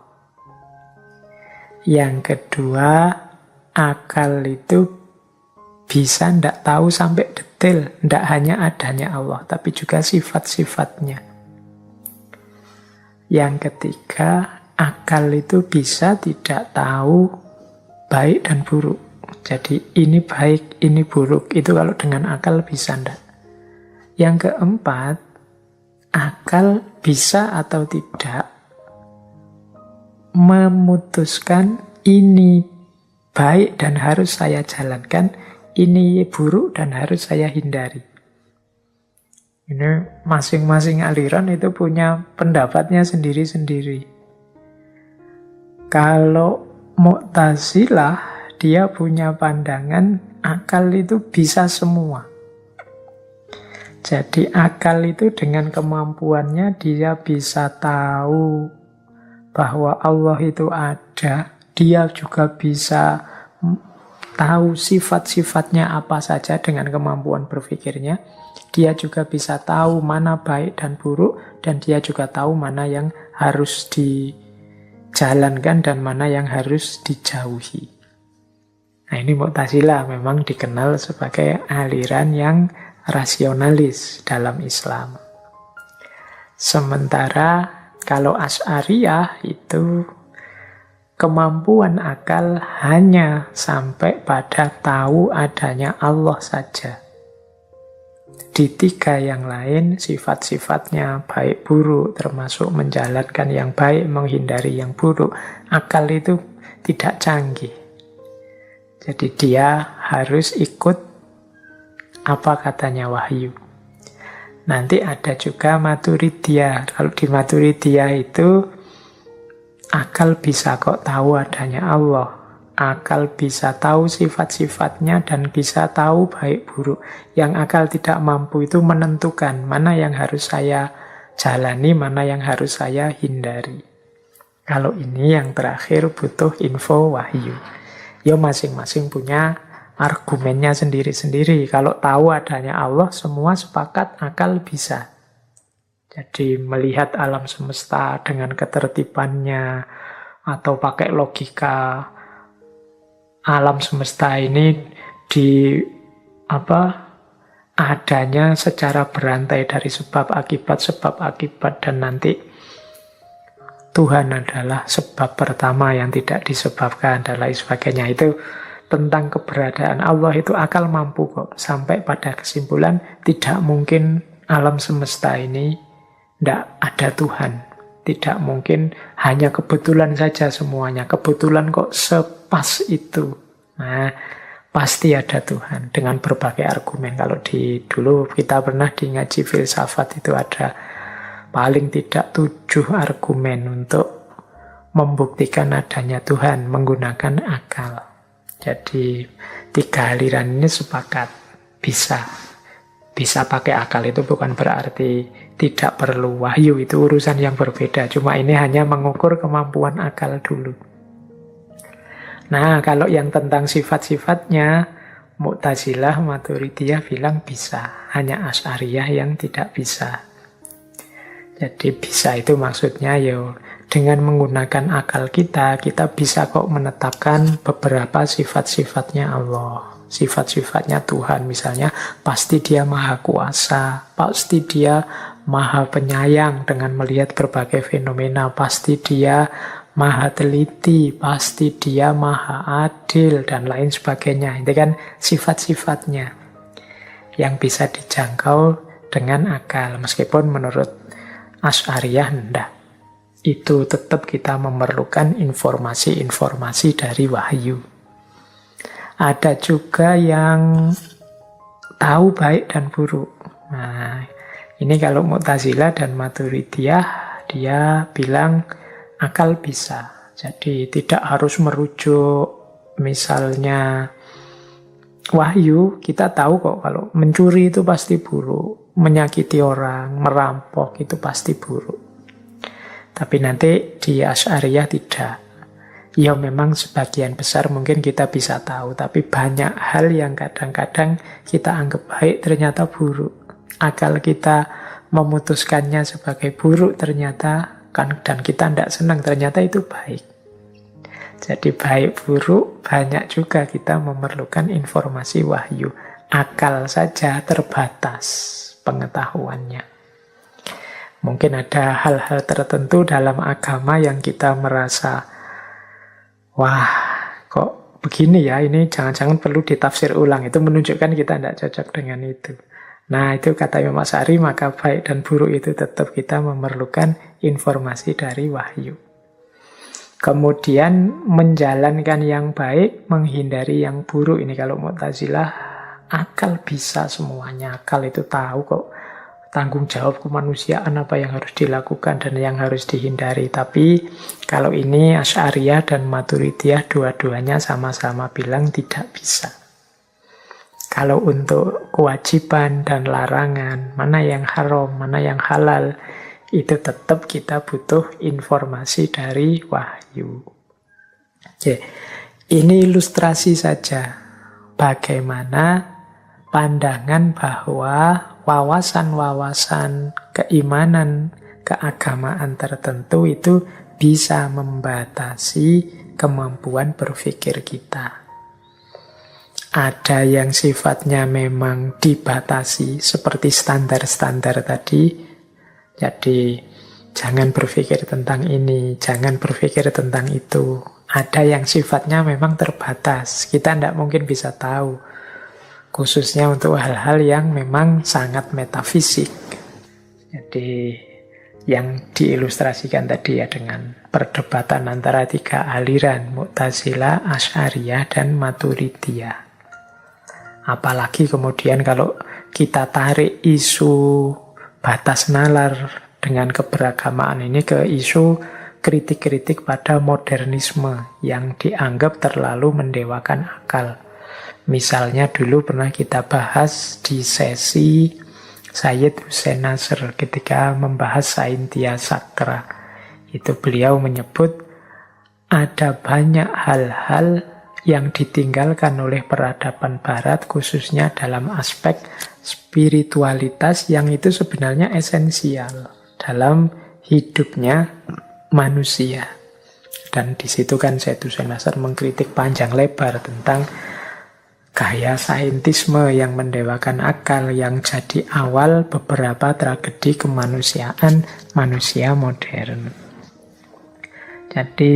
Yang kedua, akal itu bisa tidak tahu sampai detail, tidak hanya adanya Allah, tapi juga sifat-sifatnya. Yang ketiga, akal itu bisa tidak tahu baik dan buruk. Jadi ini baik, ini buruk. Itu kalau dengan akal bisa tidak. Yang keempat, akal bisa atau tidak memutuskan ini baik dan harus saya jalankan, ini buruk dan harus saya hindari. Ini masing-masing aliran itu punya pendapatnya sendiri-sendiri. Kalau Mu'tazilah, dia punya pandangan akal itu bisa semua. Jadi akal itu dengan kemampuannya dia bisa tahu bahwa Allah itu ada. Dia juga bisa tahu sifat-sifatnya apa saja dengan kemampuan berpikirnya. Dia juga bisa tahu mana baik dan buruk, dan dia juga tahu mana yang harus dijalankan dan mana yang harus dijauhi. Nah, ini Mu'tazilah memang dikenal sebagai aliran yang rasionalis dalam Islam. Sementara kalau Asy'ariyah itu kemampuan akal hanya sampai pada tahu adanya Allah saja. Di tiga yang lain, sifat-sifatnya baik buruk, termasuk menjalankan yang baik, menghindari yang buruk, akal itu tidak canggih. Jadi dia harus ikut apa katanya wahyu. Nanti ada juga Maturidiyah. Kalau di Maturidiyah itu akal bisa kok tahu adanya Allah. Akal bisa tahu sifat-sifatnya dan bisa tahu baik buruk. Yang akal tidak mampu itu menentukan mana yang harus saya jalani, mana yang harus saya hindari. Kalau ini yang terakhir butuh info wahyu. Ya masing-masing punya argumennya sendiri-sendiri. Kalau tahu adanya Allah, semua sepakat akal bisa. Jadi melihat alam semesta dengan ketertibannya, atau pakai logika alam semesta ini adanya secara berantai dari sebab akibat, dan nanti Tuhan adalah sebab pertama yang tidak disebabkan dan lain sebagainya. Itu tentang keberadaan Allah itu akal mampu kok sampai pada kesimpulan tidak mungkin alam semesta ini tidak ada Tuhan. Tidak mungkin hanya kebetulan saja semuanya. Kebetulan kok sepas itu. Nah, pasti ada Tuhan dengan berbagai argumen. Kalau dulu kita pernah di ngaji filsafat itu ada paling tidak 7 argumen untuk membuktikan adanya Tuhan menggunakan akal. Jadi 3 aliran ini sepakat bisa pakai akal. Itu bukan berarti tidak perlu wahyu, itu urusan yang berbeda. Cuma ini hanya mengukur kemampuan akal dulu. Nah, kalau yang tentang sifat-sifatnya, Mu'tazilah, Maturidiyah bilang bisa. Hanya Asy'ariyah yang tidak bisa. Jadi bisa itu maksudnya dengan menggunakan akal kita bisa kok menetapkan beberapa sifat-sifatnya Allah. Sifat-sifatnya Tuhan misalnya, pasti dia maha kuasa, pasti dia maha penyayang dengan melihat berbagai fenomena, pasti dia maha teliti, pasti dia maha adil, dan lain sebagainya. Itu kan sifat-sifatnya yang bisa dijangkau dengan akal. Meskipun menurut Asy'ariyah enggak. Itu tetap kita memerlukan informasi-informasi dari wahyu. Ada juga yang tahu baik dan buruk. Nah, ini kalau Mu'tazilah dan Maturidiyah, dia bilang akal bisa. Jadi tidak harus merujuk misalnya wahyu. Kita tahu kok kalau mencuri itu pasti buruk, menyakiti orang, merampok itu pasti buruk. Tapi nanti di Asy'ariyah tidak. Ya memang sebagian besar mungkin kita bisa tahu, tapi banyak hal yang kadang-kadang kita anggap baik ternyata buruk. Akal kita memutuskannya sebagai buruk ternyata dan kita tidak senang, ternyata itu baik. Jadi baik buruk banyak juga kita memerlukan informasi wahyu. Akal saja terbatas pengetahuannya. Mungkin ada hal-hal tertentu dalam agama yang kita merasa, wah, kok begini ya, ini jangan-jangan perlu ditafsir ulang. Itu menunjukkan kita tidak cocok dengan itu. Nah, itu kata Imam Asy'ari, maka baik dan buruk itu tetap kita memerlukan informasi dari wahyu. Kemudian menjalankan yang baik, menghindari yang buruk. Ini kalau Mu'tazilah, akal bisa semuanya. Akal itu tahu kok tanggung jawab kemanusiaan apa yang harus dilakukan dan yang harus dihindari. Tapi kalau ini Asy'ariyah dan Maturidiyah dua-duanya sama-sama bilang tidak bisa. Kalau untuk kewajiban dan larangan, mana yang haram, mana yang halal, itu tetap kita butuh informasi dari wahyu. Oke, ini ilustrasi saja bagaimana pandangan bahwa wawasan-wawasan keimanan, keagamaan tertentu itu bisa membatasi kemampuan berpikir kita. Ada yang sifatnya memang dibatasi, seperti standar-standar tadi. Jadi, jangan berpikir tentang ini, jangan berpikir tentang itu. Ada yang sifatnya memang terbatas, kita tidak mungkin bisa tahu. Khususnya untuk hal-hal yang memang sangat metafisik. Jadi, yang diilustrasikan tadi ya dengan perdebatan antara tiga aliran, Mu'tazilah, Asy'ariyah, dan Maturidiyah. Apalagi kemudian kalau kita tarik isu batas nalar dengan keberagamaan ini ke isu kritik-kritik pada modernisme yang dianggap terlalu mendewakan akal. Misalnya dulu pernah kita bahas di sesi Sayyid Hussein Nasr ketika membahas Saintia Sakra. Itu beliau menyebut ada banyak hal-hal yang ditinggalkan oleh peradaban barat khususnya dalam aspek spiritualitas yang itu sebenarnya esensial dalam hidupnya manusia. Dan di situ kan Sayyid Hussein Nasr mengkritik panjang lebar tentang gaya saintisme yang mendewakan akal yang jadi awal beberapa tragedi kemanusiaan manusia modern. Jadi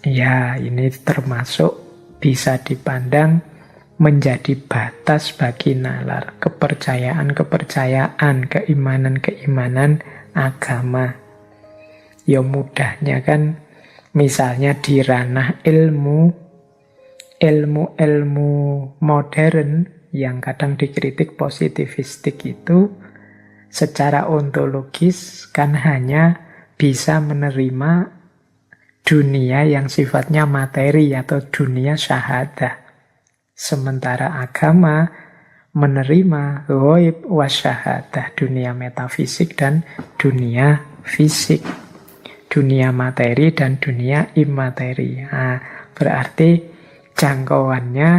ya, ini termasuk bisa dipandang menjadi batas bagi nalar, kepercayaan-kepercayaan, keimanan-keimanan agama. Ya mudahnya kan, misalnya di ranah ilmu modern yang kadang dikritik positivistik itu, secara ontologis kan hanya bisa menerima dunia yang sifatnya materi atau dunia syahadah. Sementara agama menerima ghaib wa syahadah, dunia metafisik dan dunia fisik, dunia materi dan dunia imateri. Nah, berarti jangkauannya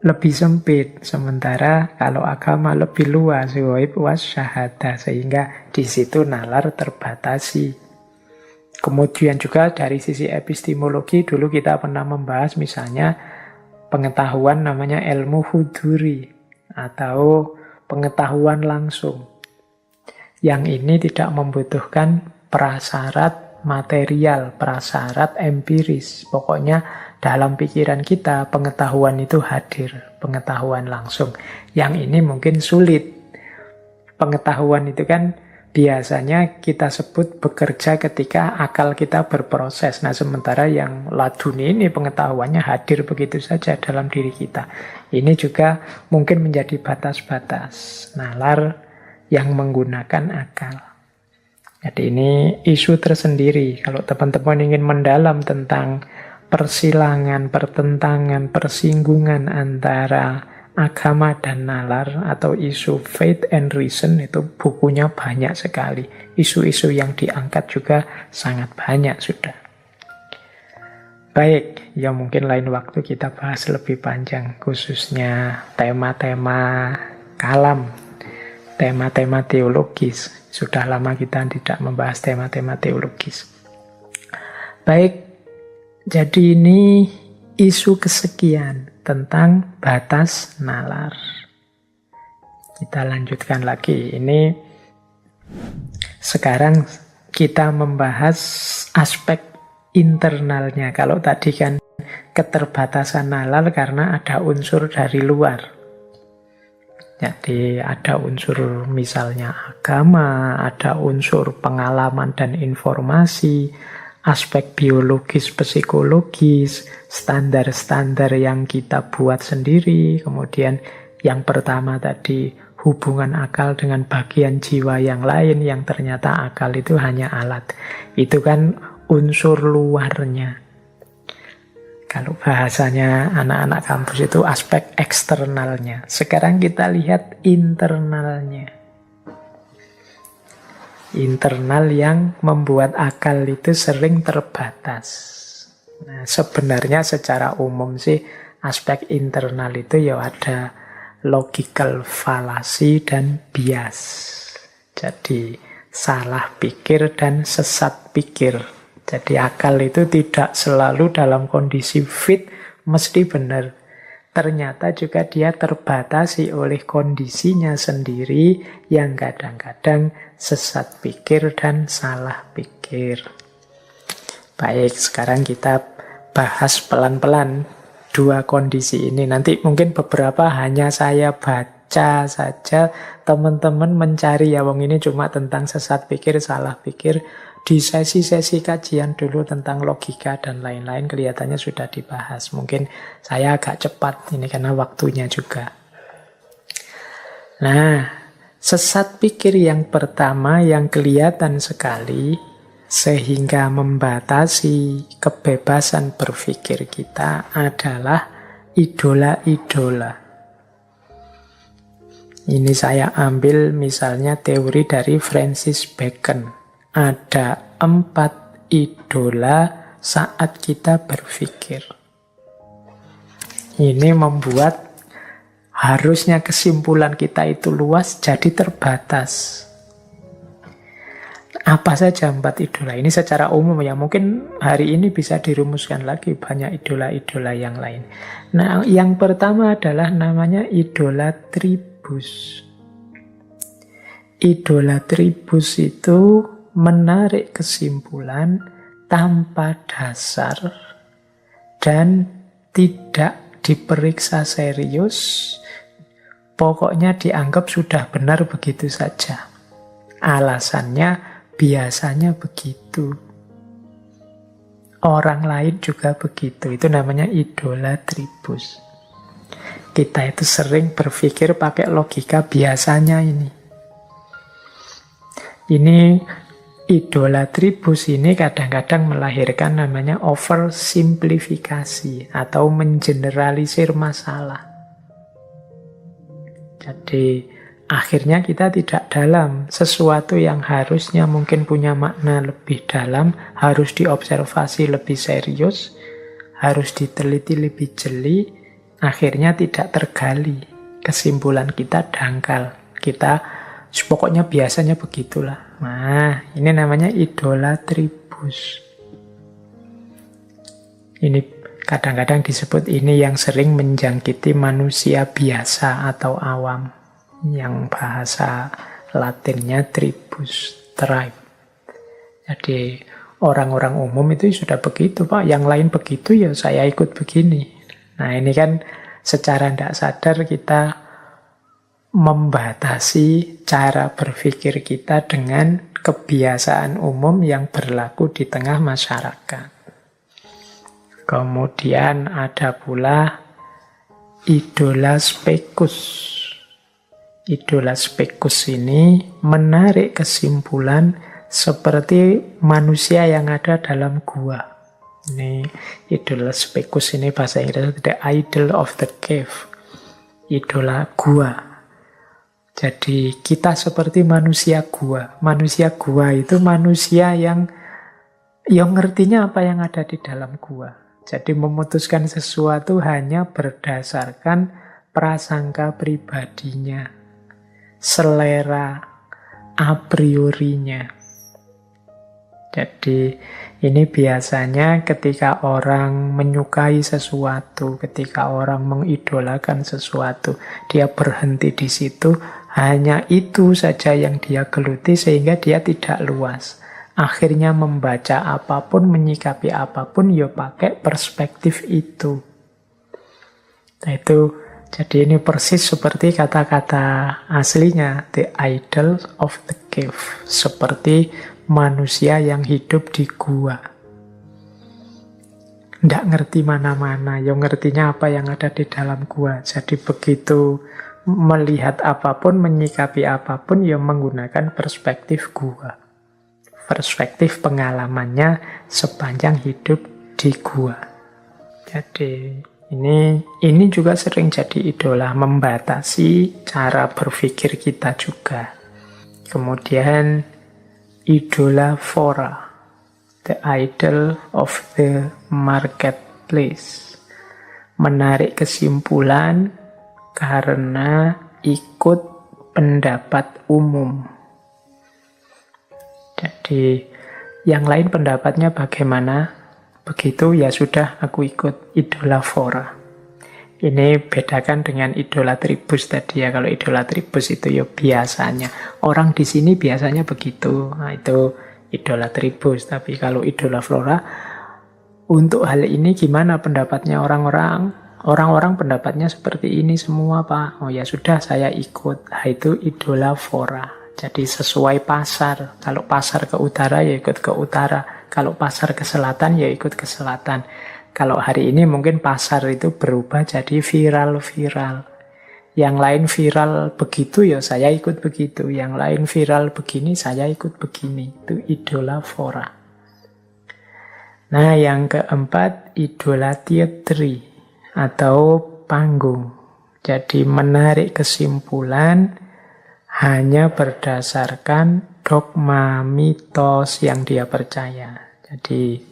lebih sempit, sementara kalau agama lebih luas, ghaib wa syahadah, sehingga di situ nalar terbatasi. Kemudian juga dari sisi epistemologi, dulu kita pernah membahas misalnya pengetahuan namanya ilmu huduri atau pengetahuan langsung. Yang ini tidak membutuhkan prasyarat material, prasyarat empiris. Pokoknya dalam pikiran kita pengetahuan itu hadir, pengetahuan langsung. Yang ini mungkin sulit. Pengetahuan itu kan biasanya kita sebut bekerja ketika akal kita berproses. Nah, sementara yang laduni ini pengetahuannya hadir begitu saja dalam diri kita. Ini juga mungkin menjadi batas-batas nalar yang menggunakan akal. Jadi ini isu tersendiri. Kalau teman-teman ingin mendalam tentang persilangan, pertentangan, persinggungan antara agama dan nalar atau isu faith and reason, itu bukunya banyak sekali. Isu-isu yang diangkat juga sangat banyak sudah. Baik, ya mungkin lain waktu kita bahas lebih panjang, khususnya tema-tema kalam, tema-tema teologis. Sudah lama kita tidak membahas tema-tema teologis. Baik, jadi ini isu kesekian tentang batas nalar. Kita lanjutkan lagi. Ini sekarang kita membahas aspek internalnya. Kalau tadi kan keterbatasan nalar karena ada unsur dari luar. Jadi ada unsur misalnya agama, ada unsur pengalaman dan informasi, aspek biologis, psikologis, standar-standar yang kita buat sendiri. Kemudian yang pertama tadi hubungan akal dengan bagian jiwa yang lain, yang ternyata akal itu hanya alat. Itu kan unsur luarnya. Kalau bahasanya anak-anak kampus itu aspek eksternalnya. Sekarang kita lihat internalnya. Internal yang membuat akal itu sering terbatas. Nah, sebenarnya secara umum sih aspek internal itu ya ada logical fallacy dan bias. Jadi salah pikir dan sesat pikir. Jadi akal itu tidak selalu dalam kondisi fit, mesti benar. Ternyata juga dia terbatasi oleh kondisinya sendiri yang kadang-kadang sesat pikir dan salah pikir. Baik, sekarang kita bahas pelan-pelan dua kondisi ini. Nanti mungkin beberapa hanya saya baca saja, teman-teman mencari ya, wong ini cuma tentang sesat pikir, salah pikir. Di sesi-sesi kajian dulu tentang logika dan lain-lain kelihatannya sudah dibahas. Mungkin saya agak cepat ini karena waktunya juga. Nah, sesat pikir yang pertama yang kelihatan sekali sehingga membatasi kebebasan berpikir kita adalah idola-idola. Ini saya ambil misalnya teori dari Francis Bacon. Ada 4 idola saat kita berpikir. Ini membuat harusnya kesimpulan kita itu luas jadi terbatas. Apa saja 4 idola ini secara umum ya, mungkin hari ini bisa dirumuskan lagi banyak idola-idola yang lain. Nah, yang pertama adalah namanya idola tribus. Idola tribus itu menarik kesimpulan tanpa dasar dan tidak diperiksa serius, pokoknya dianggap sudah benar begitu saja. Alasannya biasanya begitu. Orang lain juga begitu. Itu namanya idola tribus. Kita itu sering berpikir pakai logika biasanya ini. Idola tribus ini kadang-kadang melahirkan namanya oversimplifikasi atau mengeneralisir masalah. Jadi akhirnya kita tidak dalam. Sesuatu yang harusnya mungkin punya makna lebih dalam, harus diobservasi lebih serius, harus diteliti lebih jeli, akhirnya tidak tergali. Kesimpulan kita dangkal. Pokoknya biasanya begitulah. Nah, ini namanya idola tribus. Ini kadang-kadang disebut ini yang sering menjangkiti manusia biasa atau awam. Yang bahasa Latinnya tribus, tribe. Jadi orang-orang umum itu sudah begitu, Pak. Yang lain begitu ya saya ikut begini. Nah, ini kan secara tidak sadar kita membatasi cara berpikir kita dengan kebiasaan umum yang berlaku di tengah masyarakat. Kemudian ada pula idola spekus. Idola spekus ini menarik kesimpulan seperti manusia yang ada dalam gua. Ini idola spekus ini bahasa Inggris, the idol of the cave. Idola gua. Jadi kita seperti manusia gua. Manusia gua itu manusia yang ngertinya apa yang ada di dalam gua. Jadi memutuskan sesuatu hanya berdasarkan prasangka pribadinya, selera a priorinya. Jadi ini biasanya ketika orang menyukai sesuatu, ketika orang mengidolakan sesuatu, dia berhenti di situ. Hanya itu saja yang dia geluti sehingga dia tidak luas. Akhirnya membaca apapun, menyikapi apapun, ya pakai perspektif itu. Nah itu, jadi ini persis seperti kata-kata aslinya, the idol of the cave. Seperti manusia yang hidup di gua. Nggak ngerti mana-mana, yang ngertinya apa yang ada di dalam gua. Jadi begitu melihat apapun, menyikapi apapun, ya menggunakan perspektif gua. Perspektif pengalamannya sepanjang hidup di gua. Jadi ini juga sering jadi idola, membatasi cara berpikir kita juga. Kemudian idola fora, the idol of the marketplace. Menarik kesimpulan karena ikut pendapat umum. Jadi yang lain pendapatnya bagaimana, begitu ya sudah aku ikut, idola fora. Ini bedakan dengan idolatribus tadi ya. Kalau idolatribus itu ya biasanya orang di sini biasanya begitu. Nah, itu idolatribus. Tapi kalau idola flora, untuk hal ini gimana pendapatnya orang-orang? Orang-orang pendapatnya seperti ini semua, Pak. Oh ya sudah, saya ikut. Nah, itu idola fora. Jadi sesuai pasar. Kalau pasar ke utara ya ikut ke utara. Kalau pasar ke selatan ya ikut ke selatan. Kalau hari ini mungkin pasar itu berubah jadi viral-viral. Yang lain viral begitu ya saya ikut begitu. Yang lain viral begini saya ikut begini. Itu idola fora. Nah yang keempat, idola teatri atau panggung. Jadi menarik kesimpulan hanya berdasarkan dogma mitos yang dia percaya. Jadi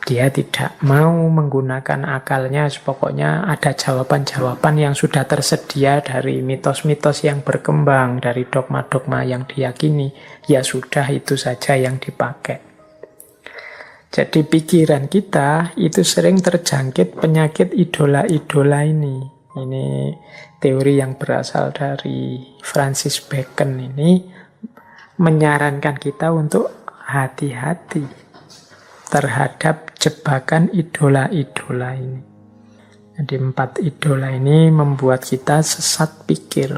dia tidak mau menggunakan akalnya, pokoknya ada jawaban-jawaban yang sudah tersedia dari mitos-mitos yang berkembang, dari dogma-dogma yang diyakini. Ya sudah, itu saja yang dipakai. Jadi pikiran kita itu sering terjangkit penyakit idola-idola ini. Ini teori yang berasal dari Francis Bacon ini menyarankan kita untuk hati-hati terhadap jebakan idola-idola ini. Jadi 4 idola ini membuat kita sesat pikir.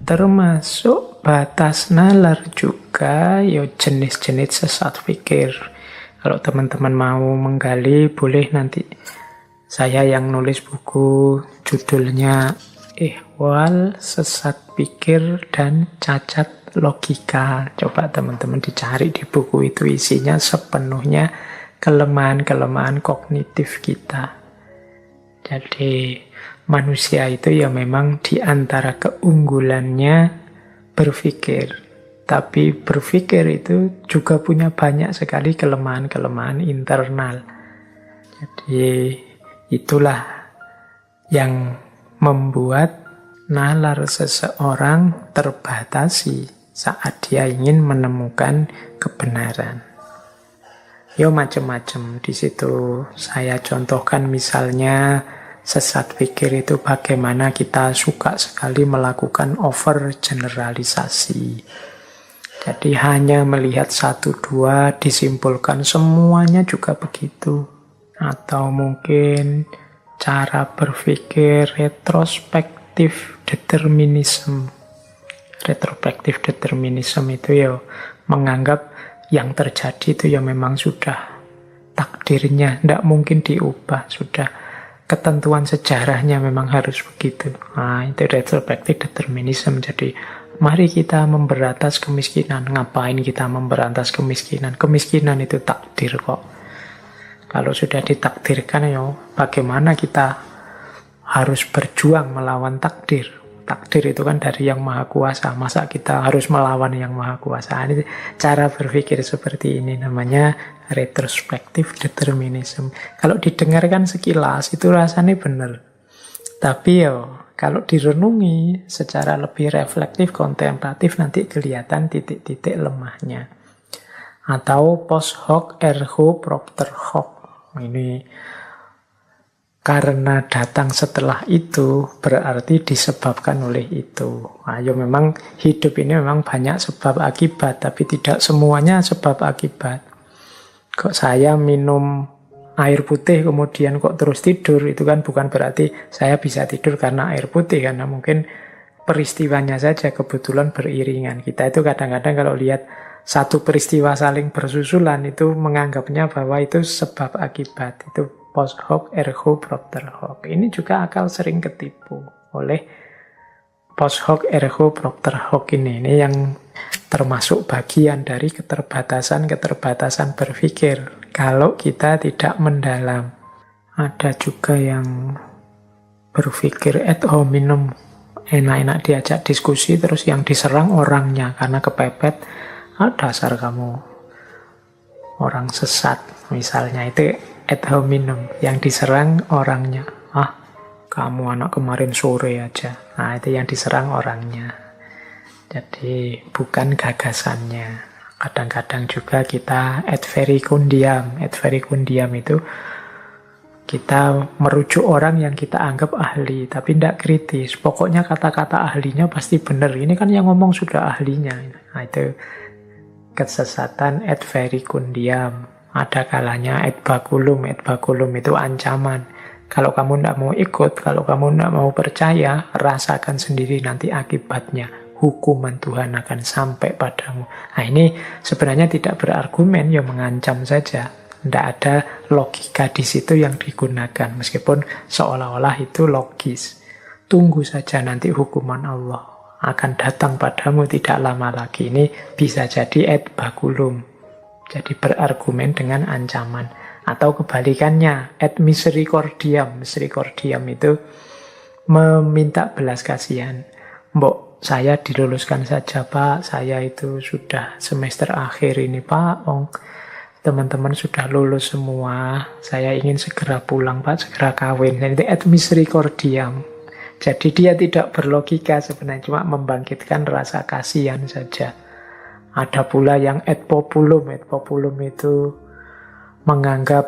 Termasuk batas nalar juga, ya jenis-jenis sesat pikir. Kalau teman-teman mau menggali, boleh nanti saya yang nulis buku judulnya Ihwal, Sesat Pikir dan Cacat Logika. Coba teman-teman dicari di buku itu, isinya sepenuhnya kelemahan-kelemahan kognitif kita. Jadi manusia itu ya memang di antara keunggulannya berpikir. Tapi berpikir itu juga punya banyak sekali kelemahan-kelemahan internal. Jadi itulah yang membuat nalar seseorang terbatasi saat dia ingin menemukan kebenaran. Yo macam-macam. Di situ saya contohkan misalnya sesat pikir itu bagaimana kita suka sekali melakukan overgeneralisasi. Jadi hanya melihat 1-2 disimpulkan semuanya juga begitu. Atau mungkin cara berpikir retrospektif determinism. Retrospektif determinism itu ya menganggap yang terjadi itu ya memang sudah takdirnya, tidak mungkin diubah, sudah ketentuan sejarahnya memang harus begitu. Nah, itu retrospektif determinism. Jadi mari kita memberantas kemiskinan. Ngapain kita memberantas kemiskinan? Kemiskinan itu takdir kok. Kalau sudah ditakdirkan, ya bagaimana kita harus berjuang melawan takdir. Takdir itu kan dari yang maha kuasa. Masa kita harus melawan yang maha kuasa? Ini cara berpikir seperti ini namanya retrospektif determinism. Kalau didengarkan sekilas itu rasanya benar. Tapi ya kalau direnungi secara lebih reflektif, kontemplatif, nanti kelihatan titik-titik lemahnya. Atau post hoc ergo propter hoc. Ini karena datang setelah itu berarti disebabkan oleh itu. Ayo memang hidup ini memang banyak sebab akibat, tapi tidak semuanya sebab akibat. Kok saya minum air putih kemudian kok terus tidur, itu kan bukan berarti saya bisa tidur karena air putih, karena mungkin peristiwanya saja kebetulan beriringan. Kita itu kadang-kadang kalau lihat satu peristiwa saling bersusulan itu menganggapnya bahwa itu sebab akibat. Itu post hoc ergo propter hoc. Ini juga akal sering ketipu oleh Post hoc ergo propter hoc ini yang termasuk bagian dari keterbatasan-keterbatasan berpikir kalau kita tidak mendalam. Ada juga yang berpikir ad hominem, enak-enak diajak diskusi, terus yang diserang orangnya karena kepepet. Dasar kamu orang sesat, misalnya, itu ad hominem, yang diserang orangnya. Kamu anak kemarin sore aja. Nah, itu yang diserang orangnya. Jadi bukan gagasannya. Kadang-kadang juga kita ad verecundiam. Ad verecundiam itu kita merujuk orang yang kita anggap ahli, tapi tidak kritis. Pokoknya kata-kata ahlinya pasti benar. Ini kan yang ngomong sudah ahlinya. Nah, itu kesesatan ad verecundiam. Ada kalanya ad baculum. Ad baculum itu ancaman. Kalau kamu tidak mau ikut, kalau kamu tidak mau percaya, rasakan sendiri nanti akibatnya. Hukuman Tuhan akan sampai padamu. Nah, ini sebenarnya tidak berargumen, ya mengancam saja. Tidak ada logika di situ yang digunakan, meskipun seolah-olah itu logis. Tunggu saja nanti hukuman Allah akan datang padamu tidak lama lagi. Ini bisa jadi ad baculum. Jadi berargumen dengan ancaman. Atau kebalikannya, ad misericordiam. Misericordiam itu meminta belas kasihan. Mbok, saya diluluskan saja, Pak. Saya itu sudah semester akhir ini, Pak. Teman-teman sudah lulus semua. Saya ingin segera pulang, Pak. Segera kawin. Dan itu ad misericordiam. Jadi dia tidak berlogika sebenarnya. Cuma membangkitkan rasa kasihan saja. Ada pula yang ad populum. Ad populum itu menganggap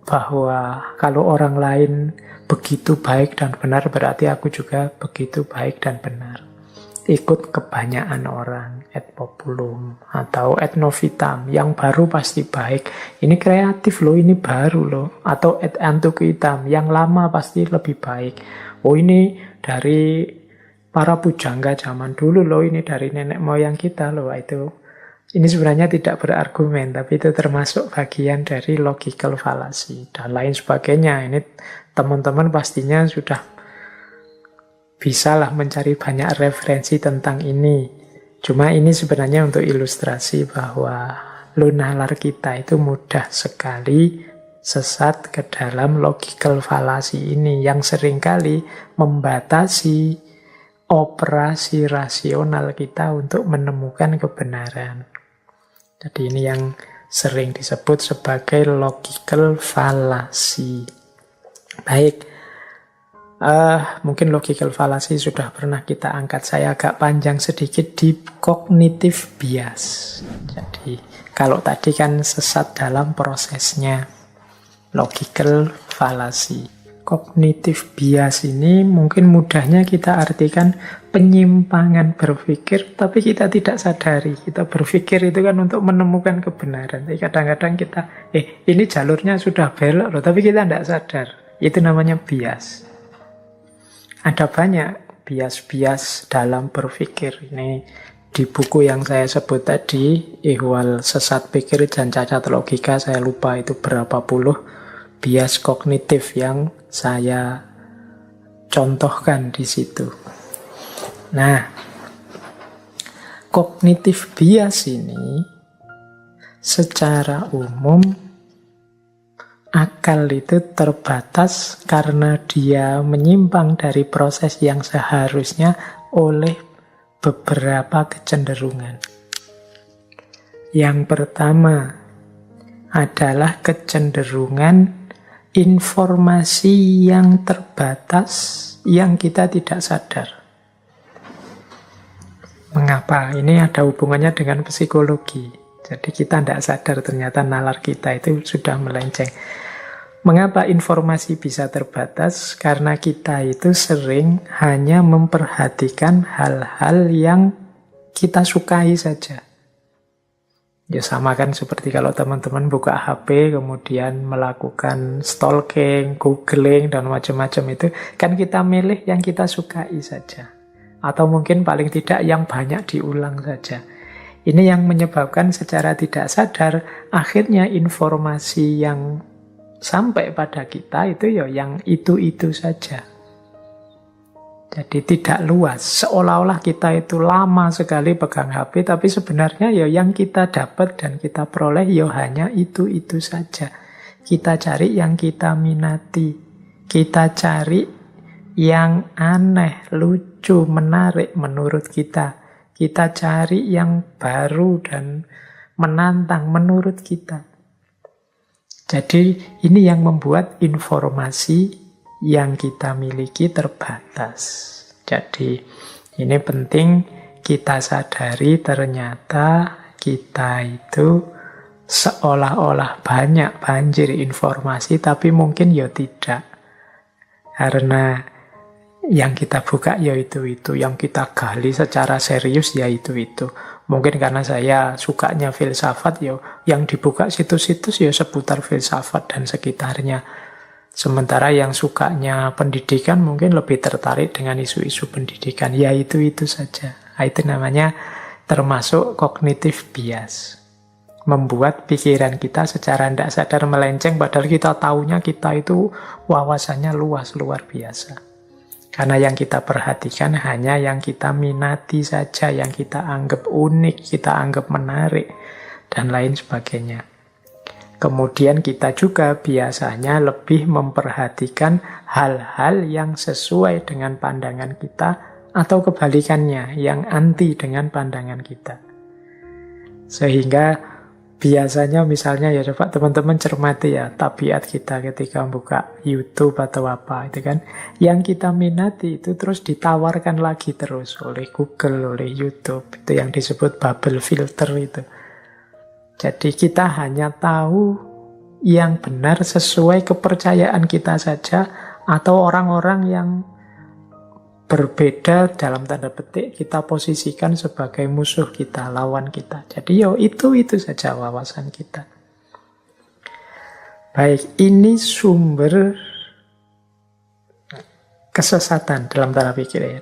bahwa kalau orang lain begitu baik dan benar, berarti aku juga begitu baik dan benar. Ikut kebanyakan orang, ad populum. Atau ad novitam, yang baru pasti baik. Ini kreatif loh, ini baru loh. Atau ad antiquitam, yang lama pasti lebih baik. Oh, ini dari para pujangga zaman dulu loh, ini dari nenek moyang kita loh. Ini sebenarnya tidak berargumen, tapi itu termasuk bagian dari logical fallacy dan lain sebagainya. Ini teman-teman pastinya sudah bisalah mencari banyak referensi tentang ini. Cuma ini sebenarnya untuk ilustrasi bahwa nalar kita itu mudah sekali sesat ke dalam logical fallacy ini yang seringkali membatasi operasi rasional kita untuk menemukan kebenaran. Jadi ini yang sering disebut sebagai logical fallacy. Baik, mungkin logical fallacy sudah pernah kita angkat. Saya agak panjang sedikit di cognitive bias. Jadi kalau tadi kan sesat dalam prosesnya, logical fallacy. Cognitive bias ini mungkin mudahnya kita artikan penyimpangan berpikir, tapi kita tidak sadari. Kita berpikir itu kan untuk menemukan kebenaran. Tapi kadang-kadang kita, ini jalurnya sudah belok loh, tapi kita tidak sadar. Itu namanya bias. Ada banyak bias-bias dalam berpikir. Ini di buku yang saya sebut tadi, Ihwal Sesat Pikir dan Cacat Logika, saya lupa itu berapa puluh bias kognitif yang saya contohkan di situ. Nah, kognitif bias ini secara umum akal itu terbatas karena dia menyimpang dari proses yang seharusnya oleh beberapa kecenderungan. Yang pertama adalah kecenderungan informasi yang terbatas yang kita tidak sadar. Mengapa? Ini ada hubungannya dengan psikologi. Jadi kita tidak sadar ternyata nalar kita itu sudah melenceng. Mengapa informasi bisa terbatas? Karena kita itu sering hanya memperhatikan hal-hal yang kita sukai saja. Ya sama kan seperti kalau teman-teman buka HP kemudian melakukan stalking, googling dan macam-macam itu, kan kita milih yang kita sukai saja. Atau mungkin paling tidak yang banyak diulang saja. Ini yang menyebabkan secara tidak sadar akhirnya informasi yang sampai pada kita itu ya yang itu-itu saja. Jadi tidak luas, seolah-olah kita itu lama sekali pegang HP, tapi sebenarnya ya yang kita dapat dan kita peroleh ya hanya itu-itu saja. Kita cari yang kita minati, kita cari yang aneh, lucu, menarik menurut kita. Kita cari yang baru dan menantang menurut kita. Jadi ini yang membuat informasi yang kita miliki terbatas. Jadi ini penting kita sadari ternyata kita itu seolah-olah banyak banjir informasi, tapi mungkin ya tidak. Karena yang kita buka ya itu-itu, yang kita gali secara serius ya itu-itu. Mungkin karena saya sukanya filsafat, ya yang dibuka situs-situs ya seputar filsafat dan sekitarnya. Sementara yang sukanya pendidikan mungkin lebih tertarik dengan isu-isu pendidikan. Ya itu saja. Itu namanya termasuk cognitive bias. Membuat pikiran kita secara tidak sadar melenceng, padahal kita tahunya kita itu wawasannya luas, luar biasa. Karena yang kita perhatikan hanya yang kita minati saja, yang kita anggap unik, kita anggap menarik, dan lain sebagainya. Kemudian kita juga biasanya lebih memperhatikan hal-hal yang sesuai dengan pandangan kita atau kebalikannya, yang anti dengan pandangan kita. Sehingga biasanya misalnya ya coba teman-teman cermati ya tabiat kita ketika buka YouTube atau apa itu kan. Yang kita minati itu terus ditawarkan lagi terus oleh Google, oleh YouTube. Itu yang disebut bubble filter itu. Jadi kita hanya tahu yang benar sesuai kepercayaan kita saja, atau orang-orang yang berbeda dalam tanda petik kita posisikan sebagai musuh kita, lawan kita. Jadi itu saja wawasan kita. Baik, ini sumber kesesatan dalam tanda pikir ya,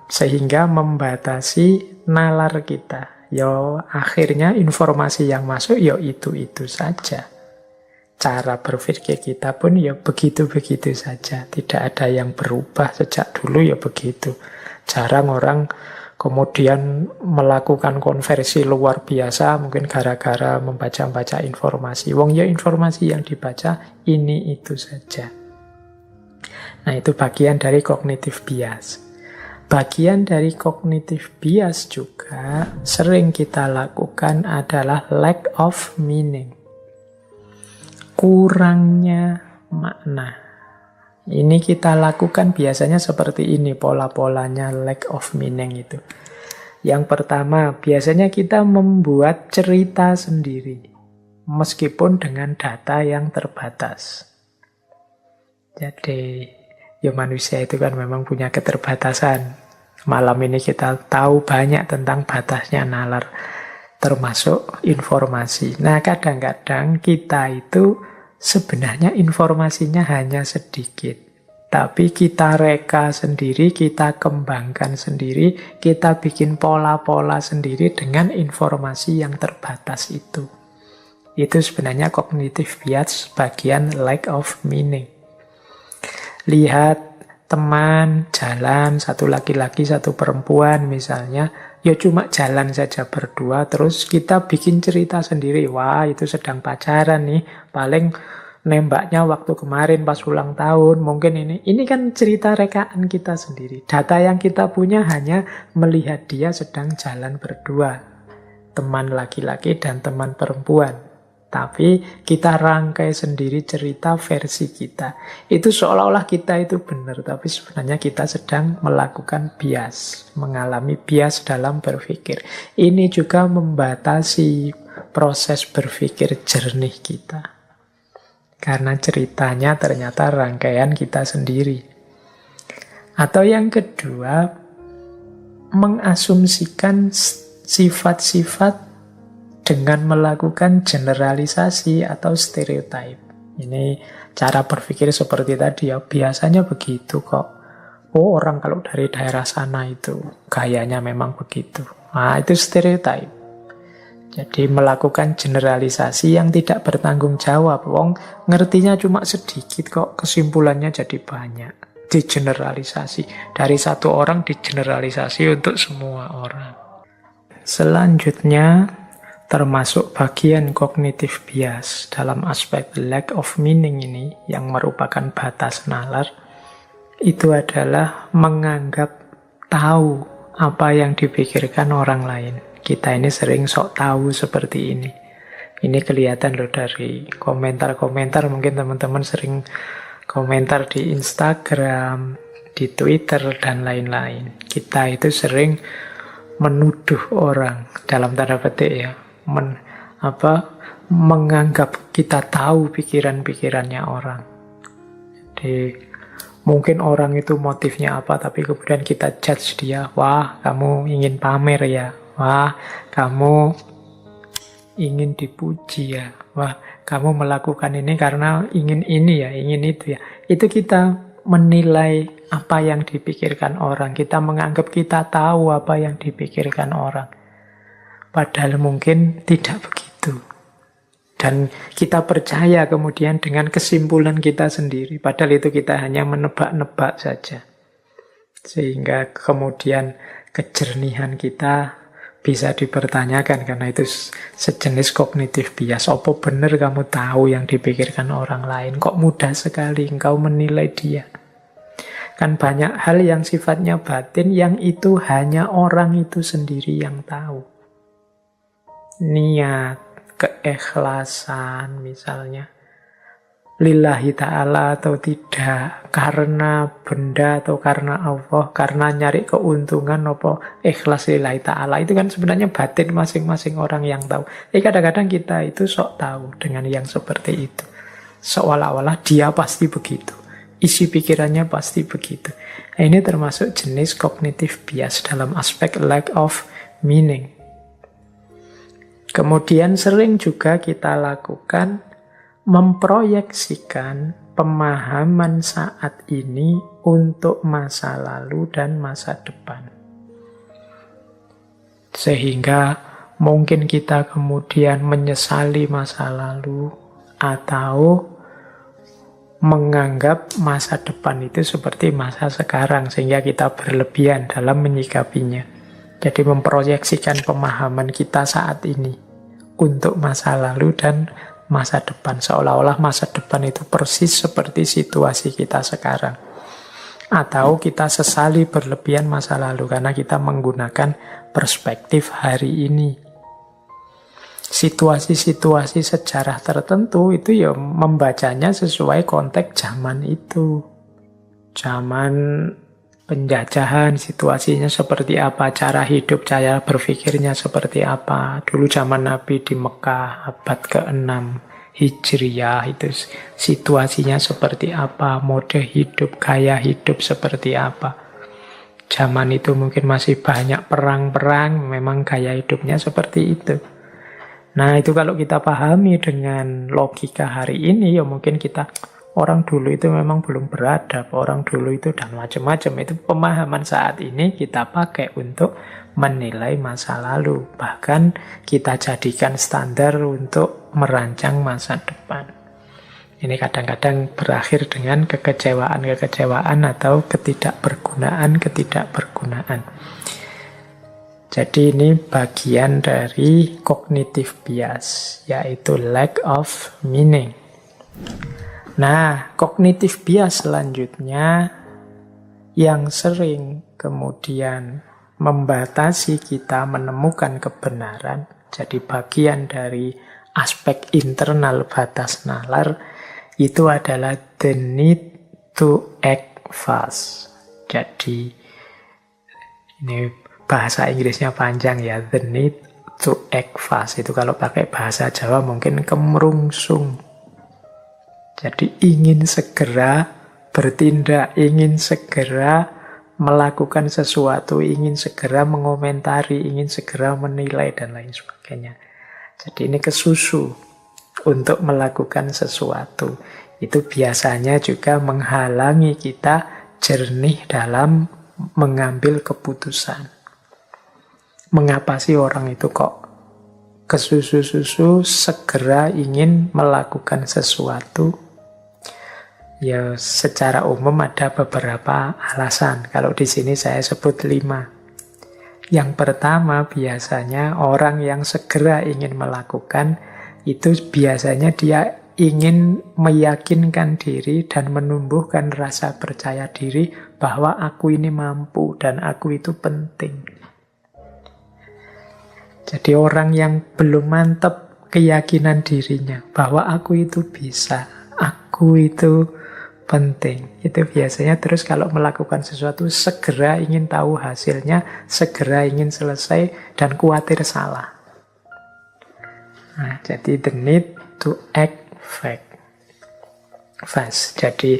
sehingga membatasi nalar kita. Akhirnya informasi yang masuk itu saja. Cara berpikir kita pun begitu-begitu saja. Tidak ada yang berubah sejak dulu begitu. Jarang orang kemudian melakukan konversi luar biasa mungkin gara-gara membaca-baca informasi. Informasi yang dibaca itu saja. Nah, itu bagian dari cognitive bias. Bagian dari cognitive bias juga sering kita lakukan adalah lack of meaning. Kurangnya makna. Ini kita lakukan biasanya seperti ini pola-polanya lack of meaning itu. Yang pertama, biasanya kita membuat cerita sendiri. Meskipun dengan data yang terbatas. Jadi, manusia itu kan memang punya keterbatasan. Malam ini kita tahu banyak tentang batasnya nalar, termasuk informasi. Nah, kadang-kadang kita itu sebenarnya informasinya hanya sedikit. Tapi kita reka sendiri, kita kembangkan sendiri, kita bikin pola-pola sendiri dengan informasi yang terbatas itu. Itu sebenarnya cognitive bias bagian lack of meaning. Lihat teman jalan, satu laki-laki, satu perempuan misalnya, cuma jalan saja berdua, terus kita bikin cerita sendiri. Wah, itu sedang pacaran nih, paling nembaknya waktu kemarin pas ulang tahun, mungkin ini kan cerita rekaan kita sendiri. Data yang kita punya hanya melihat dia sedang jalan berdua, teman laki-laki dan teman perempuan. Tapi kita rangkai sendiri cerita versi kita. Itu seolah-olah kita itu benar, tapi sebenarnya kita sedang melakukan bias, mengalami bias dalam berpikir. Ini juga membatasi proses berpikir jernih kita. Karena ceritanya ternyata rangkaian kita sendiri. Atau yang kedua, mengasumsikan sifat-sifat dengan melakukan generalisasi atau stereotype. Ini cara berpikir seperti tadi biasanya begitu kok. Oh, orang kalau dari daerah sana itu gayanya memang begitu. Nah, itu stereotype. Jadi melakukan generalisasi yang tidak bertanggung jawab. Wong ngertinya cuma sedikit kok, kesimpulannya jadi banyak. digeneralisasi. Dari satu orang digeneralisasi untuk semua orang. Selanjutnya, termasuk bagian cognitive bias dalam aspek lack of meaning ini, yang merupakan batas nalar, itu adalah menganggap tahu apa yang dipikirkan orang lain. Kita ini sering sok tahu seperti ini. Ini kelihatan loh dari komentar-komentar, mungkin teman-teman sering komentar di Instagram, di Twitter, dan lain-lain. Kita itu sering menuduh orang, dalam tanda petik ya, menganggap kita tahu pikiran-pikirannya orang. Jadi mungkin orang itu motifnya apa, tapi kemudian kita judge dia. Wah, kamu ingin pamer ya. Wah, kamu ingin dipuji ya. Wah, kamu melakukan ini karena ingin ini ya, ingin itu ya. Itu kita menilai apa yang dipikirkan orang. Kita menganggap kita tahu apa yang dipikirkan orang. Padahal mungkin tidak begitu. Dan kita percaya kemudian dengan kesimpulan kita sendiri. Padahal itu kita hanya menebak-nebak saja. Sehingga kemudian kejernihan kita bisa dipertanyakan. Karena itu sejenis kognitif bias. Apa benar kamu tahu yang dipikirkan orang lain? Kok mudah sekali engkau menilai dia? Kan banyak hal yang sifatnya batin yang itu hanya orang itu sendiri yang tahu. Niat, keikhlasan misalnya, lillahi ta'ala atau tidak, karena benda atau karena Allah, karena nyari keuntungan apa ikhlas lillahi ta'ala, itu kan sebenarnya batin masing-masing orang yang tahu. Kadang-kadang kita itu sok tahu dengan yang seperti itu, seolah-olah dia pasti begitu, isi pikirannya pasti begitu. Nah, ini termasuk jenis cognitive bias dalam aspek lack of meaning. Kemudian sering juga kita lakukan memproyeksikan pemahaman saat ini untuk masa lalu dan masa depan. Sehingga mungkin kita kemudian menyesali masa lalu atau menganggap masa depan itu seperti masa sekarang, sehingga kita berlebihan dalam menyikapinya. Jadi memproyeksikan pemahaman kita saat ini untuk masa lalu dan masa depan. Seolah-olah masa depan itu persis seperti situasi kita sekarang. Atau kita sesali berlebihan masa lalu karena kita menggunakan perspektif hari ini. Situasi-situasi sejarah tertentu itu ya membacanya sesuai konteks zaman itu. Zaman penjajahan, situasinya seperti apa, cara hidup, cara berpikirnya seperti apa. Dulu zaman Nabi di Mekah, abad ke-6 Hijriyah, itu situasinya seperti apa, mode hidup, gaya hidup seperti apa. Zaman itu mungkin masih banyak perang-perang, memang gaya hidupnya seperti itu. Nah, itu kalau kita pahami dengan logika hari ini, ya mungkin kita, orang dulu itu memang belum beradab, orang dulu itu dan macam-macam. Itu pemahaman saat ini kita pakai untuk menilai masa lalu. Bahkan kita jadikan standar untuk merancang masa depan. Ini kadang-kadang berakhir dengan kekecewaan atau ketidakbergunaan. Jadi ini bagian dari cognitive bias, yaitu lack of meaning. Nah, cognitive bias selanjutnya yang sering kemudian membatasi kita menemukan kebenaran, jadi bagian dari aspek internal batas nalar, itu adalah the need to act fast. Jadi ini bahasa Inggrisnya panjang ya, the need to act fast. Itu kalau pakai bahasa Jawa mungkin kemerungsung. Jadi ingin segera bertindak, ingin segera melakukan sesuatu, ingin segera mengomentari, ingin segera menilai, dan lain sebagainya. Jadi ini kesusu untuk melakukan sesuatu. Itu biasanya juga menghalangi kita jernih dalam mengambil keputusan. Mengapa sih orang itu kok kesusu-susu segera ingin melakukan sesuatu? Ya, secara umum ada beberapa alasan. Kalau di sini saya sebut 5. Yang pertama, biasanya orang yang segera ingin melakukan itu biasanya dia ingin meyakinkan diri dan menumbuhkan rasa percaya diri bahwa aku ini mampu dan aku itu penting. Jadi orang yang belum mantap keyakinan dirinya bahwa aku itu bisa, aku itu penting. Itu biasanya terus kalau melakukan sesuatu segera ingin tahu hasilnya, segera ingin selesai dan khawatir salah. Nah, jadi the need to act fast. Jadi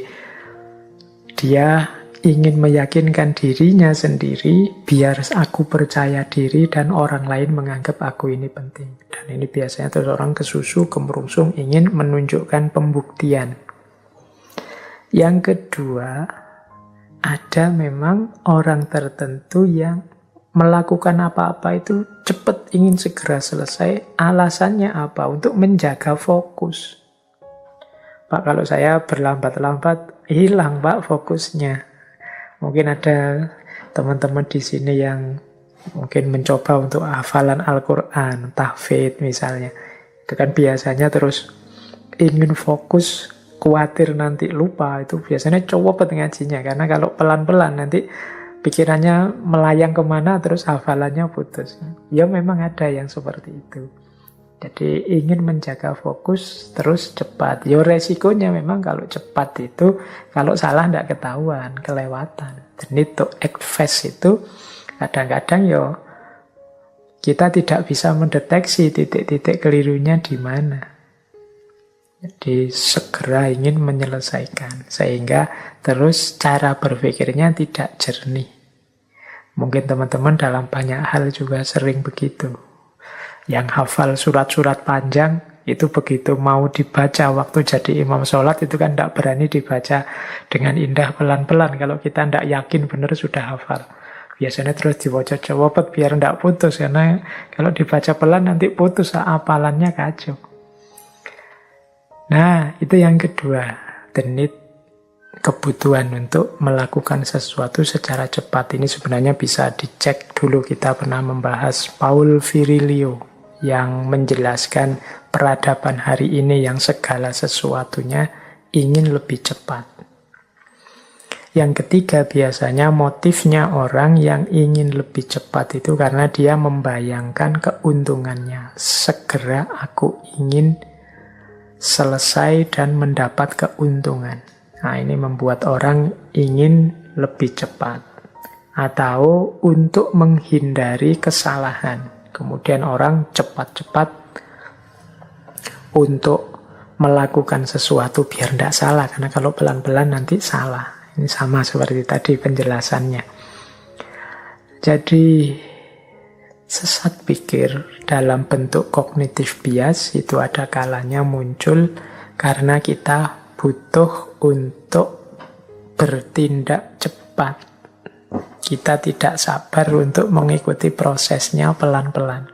dia ingin meyakinkan dirinya sendiri biar aku percaya diri dan orang lain menganggap aku ini penting. Dan ini biasanya terus orang kesusu, kemerungsung ingin menunjukkan pembuktian. Yang kedua, ada memang orang tertentu yang melakukan apa-apa itu cepat, ingin segera selesai. Alasannya apa? Untuk menjaga fokus. Pak, kalau saya berlambat-lambat, hilang Pak fokusnya. Mungkin ada teman-teman di sini yang mungkin mencoba untuk hafalan Al-Quran, tahfidz misalnya. Itu kan biasanya terus ingin fokus, khawatir nanti lupa. Itu biasanya coba ngajinya. Karena kalau pelan-pelan nanti pikirannya melayang kemana terus hafalannya putus. Ya memang ada yang seperti itu. Jadi ingin menjaga fokus terus cepat. Ya resikonya memang kalau cepat itu, kalau salah tidak ketahuan, kelewatan. The need to act fast itu kadang-kadang ya kita tidak bisa mendeteksi titik-titik kelirunya di mana. Jadi segera ingin menyelesaikan. Sehingga terus cara berpikirnya tidak jernih. Mungkin teman-teman dalam banyak hal juga sering begitu. Yang hafal surat-surat panjang, itu begitu mau dibaca waktu jadi imam sholat, itu kan tidak berani dibaca dengan indah pelan-pelan. Kalau kita tidak yakin benar sudah hafal. Biasanya terus diwocot-wocot biar tidak putus. Karena kalau dibaca pelan nanti putus, hafalannya kacau. Nah, itu yang kedua. The need, kebutuhan untuk melakukan sesuatu secara cepat. Ini sebenarnya bisa dicek dulu, kita pernah membahas Paul Virilio yang menjelaskan peradaban hari ini yang segala sesuatunya ingin lebih cepat. Yang ketiga, biasanya motifnya orang yang ingin lebih cepat itu karena dia membayangkan keuntungannya. Segera aku ingin selesai dan mendapat keuntungan. Nah, ini membuat orang ingin lebih cepat. Atau untuk menghindari kesalahan. Kemudian orang cepat-cepat untuk melakukan sesuatu biar tidak salah. Karena kalau pelan-pelan nanti salah. Ini sama seperti tadi penjelasannya. Jadi sesat pikir dalam bentuk cognitive bias itu ada kalanya muncul karena kita butuh untuk bertindak cepat. Kita tidak sabar untuk mengikuti prosesnya pelan-pelan.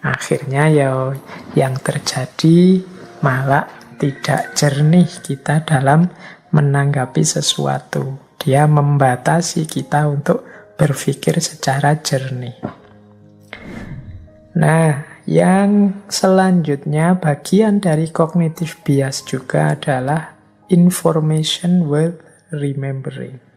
Akhirnya ya yang terjadi malah tidak jernih kita dalam menanggapi sesuatu. Dia membatasi kita untuk berpikir secara jernih. Nah, yang selanjutnya bagian dari cognitive bias juga adalah information worth remembering.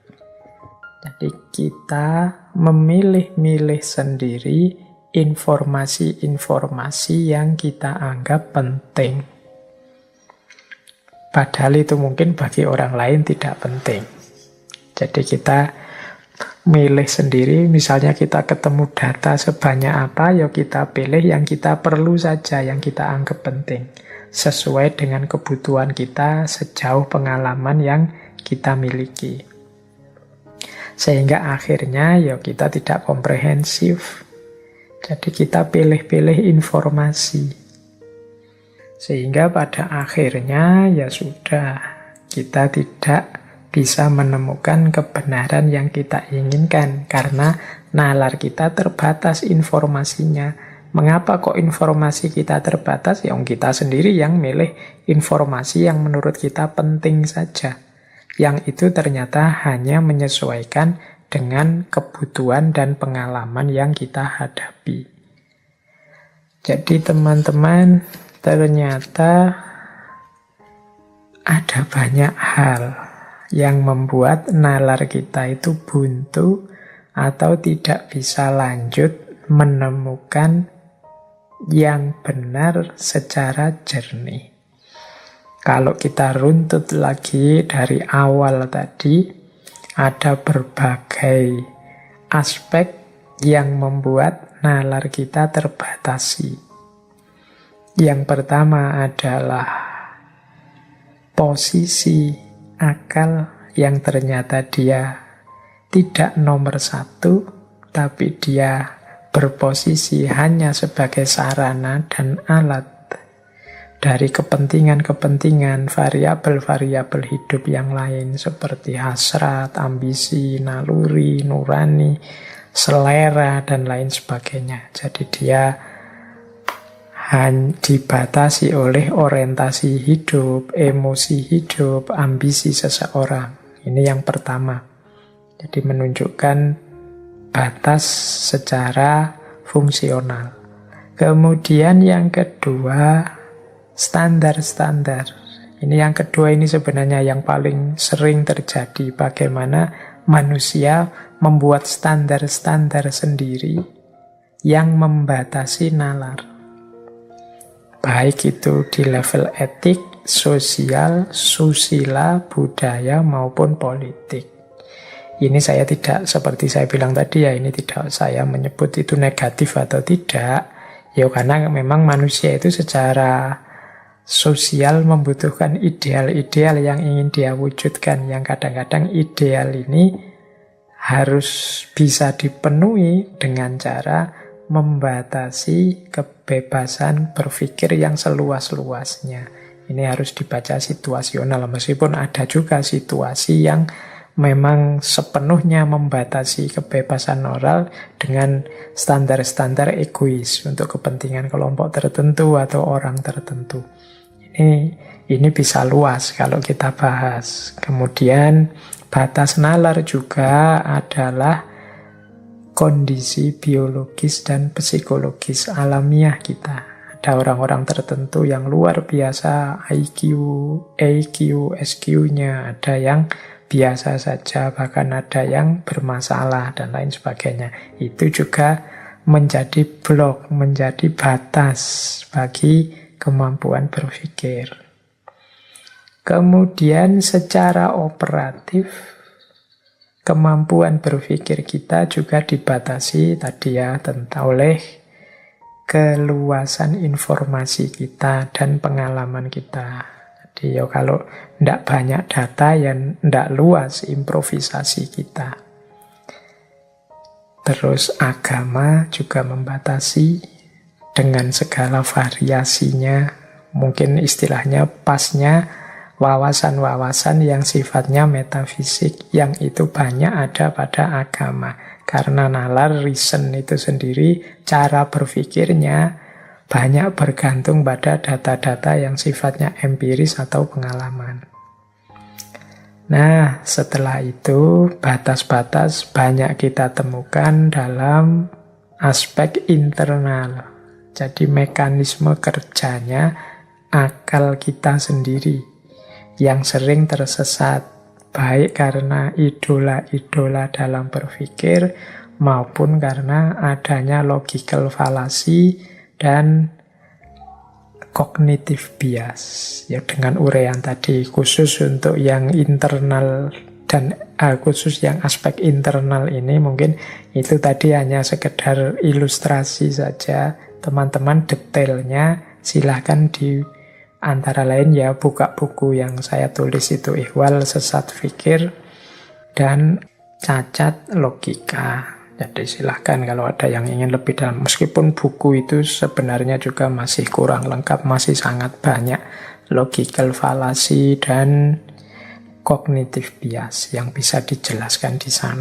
Jadi kita memilih-milih sendiri informasi-informasi yang kita anggap penting. Padahal itu mungkin bagi orang lain tidak penting. Jadi kita milih sendiri, misalnya kita ketemu data sebanyak apa, ya kita pilih yang kita perlu saja, yang kita anggap penting. Sesuai dengan kebutuhan kita sejauh pengalaman yang kita miliki. Sehingga akhirnya ya kita tidak komprehensif. Jadi kita pilih-pilih informasi. Sehingga pada akhirnya ya sudah, kita tidak bisa menemukan kebenaran yang kita inginkan. Karena nalar kita terbatas informasinya. Mengapa kok informasi kita terbatas? Ya kita sendiri yang milih informasi yang menurut kita penting saja. Yang itu ternyata hanya menyesuaikan dengan kebutuhan dan pengalaman yang kita hadapi. Jadi teman-teman, ternyata ada banyak hal yang membuat nalar kita itu buntu atau tidak bisa lanjut menemukan yang benar secara jernih. Kalau kita runtut lagi dari awal tadi, ada berbagai aspek yang membuat nalar kita terbatasi. Yang pertama adalah posisi akal yang ternyata dia tidak nomor satu, tapi dia berposisi hanya sebagai sarana dan alat dari kepentingan-kepentingan variabel-variabel hidup yang lain seperti hasrat, ambisi, naluri, nurani, selera, dan lain sebagainya. Jadi dia dibatasi oleh orientasi hidup, emosi hidup, ambisi seseorang. Ini yang pertama. Jadi menunjukkan batas secara fungsional. Kemudian yang kedua, standar-standar. Ini yang kedua, ini sebenarnya yang paling sering terjadi. Bagaimana manusia membuat standar-standar sendiri yang membatasi nalar. Baik itu di level etik, sosial, susila, budaya, maupun politik. Ini saya tidak, seperti saya bilang tadi ya, ini tidak saya menyebut itu negatif atau tidak. Ya karena memang manusia itu secara sosial membutuhkan ideal-ideal yang ingin dia wujudkan. Yang kadang-kadang ideal ini harus bisa dipenuhi dengan cara membatasi kebebasan berpikir yang seluas-luasnya. Ini harus dibaca situasional, meskipun ada juga situasi yang memang sepenuhnya membatasi kebebasan moral dengan standar-standar egois untuk kepentingan kelompok tertentu atau orang tertentu. Ini bisa luas kalau kita bahas. Kemudian batas nalar juga adalah kondisi biologis dan psikologis alamiah kita. Ada orang-orang tertentu yang luar biasa IQ, EQ, SQ-nya, ada yang biasa saja, bahkan ada yang bermasalah dan lain sebagainya. Itu juga menjadi blok, menjadi batas bagi kemampuan berpikir. Kemudian secara operatif, kemampuan berpikir kita juga dibatasi tadi ya oleh keluasan informasi kita dan pengalaman kita. Jadi ya kalau tidak banyak data ya tidak luas improvisasi kita. Terus agama juga membatasi dengan segala variasinya. Mungkin istilahnya pasnya wawasan-wawasan yang sifatnya metafisik, yang itu banyak ada pada agama. Karena nalar, reason itu sendiri, cara berpikirnya banyak bergantung pada data-data yang sifatnya empiris atau pengalaman. Nah, setelah itu batas-batas banyak kita temukan dalam aspek internal. Jadi mekanisme kerjanya akal kita sendiri yang sering tersesat, baik karena idola-idola dalam berpikir maupun karena adanya logical fallacy dan cognitive bias. Ya dengan uraian tadi, khusus untuk yang internal dan khusus yang aspek internal ini mungkin itu tadi hanya sekedar ilustrasi saja. Teman-teman detailnya silahkan di antara lain ya buka buku yang saya tulis itu, Ihwal Sesat Fikir dan Cacat Logika. Jadi silahkan kalau ada yang ingin lebih dalam. Meskipun buku itu sebenarnya juga masih kurang lengkap, masih sangat banyak logical fallacy dan cognitive bias yang bisa dijelaskan di sana.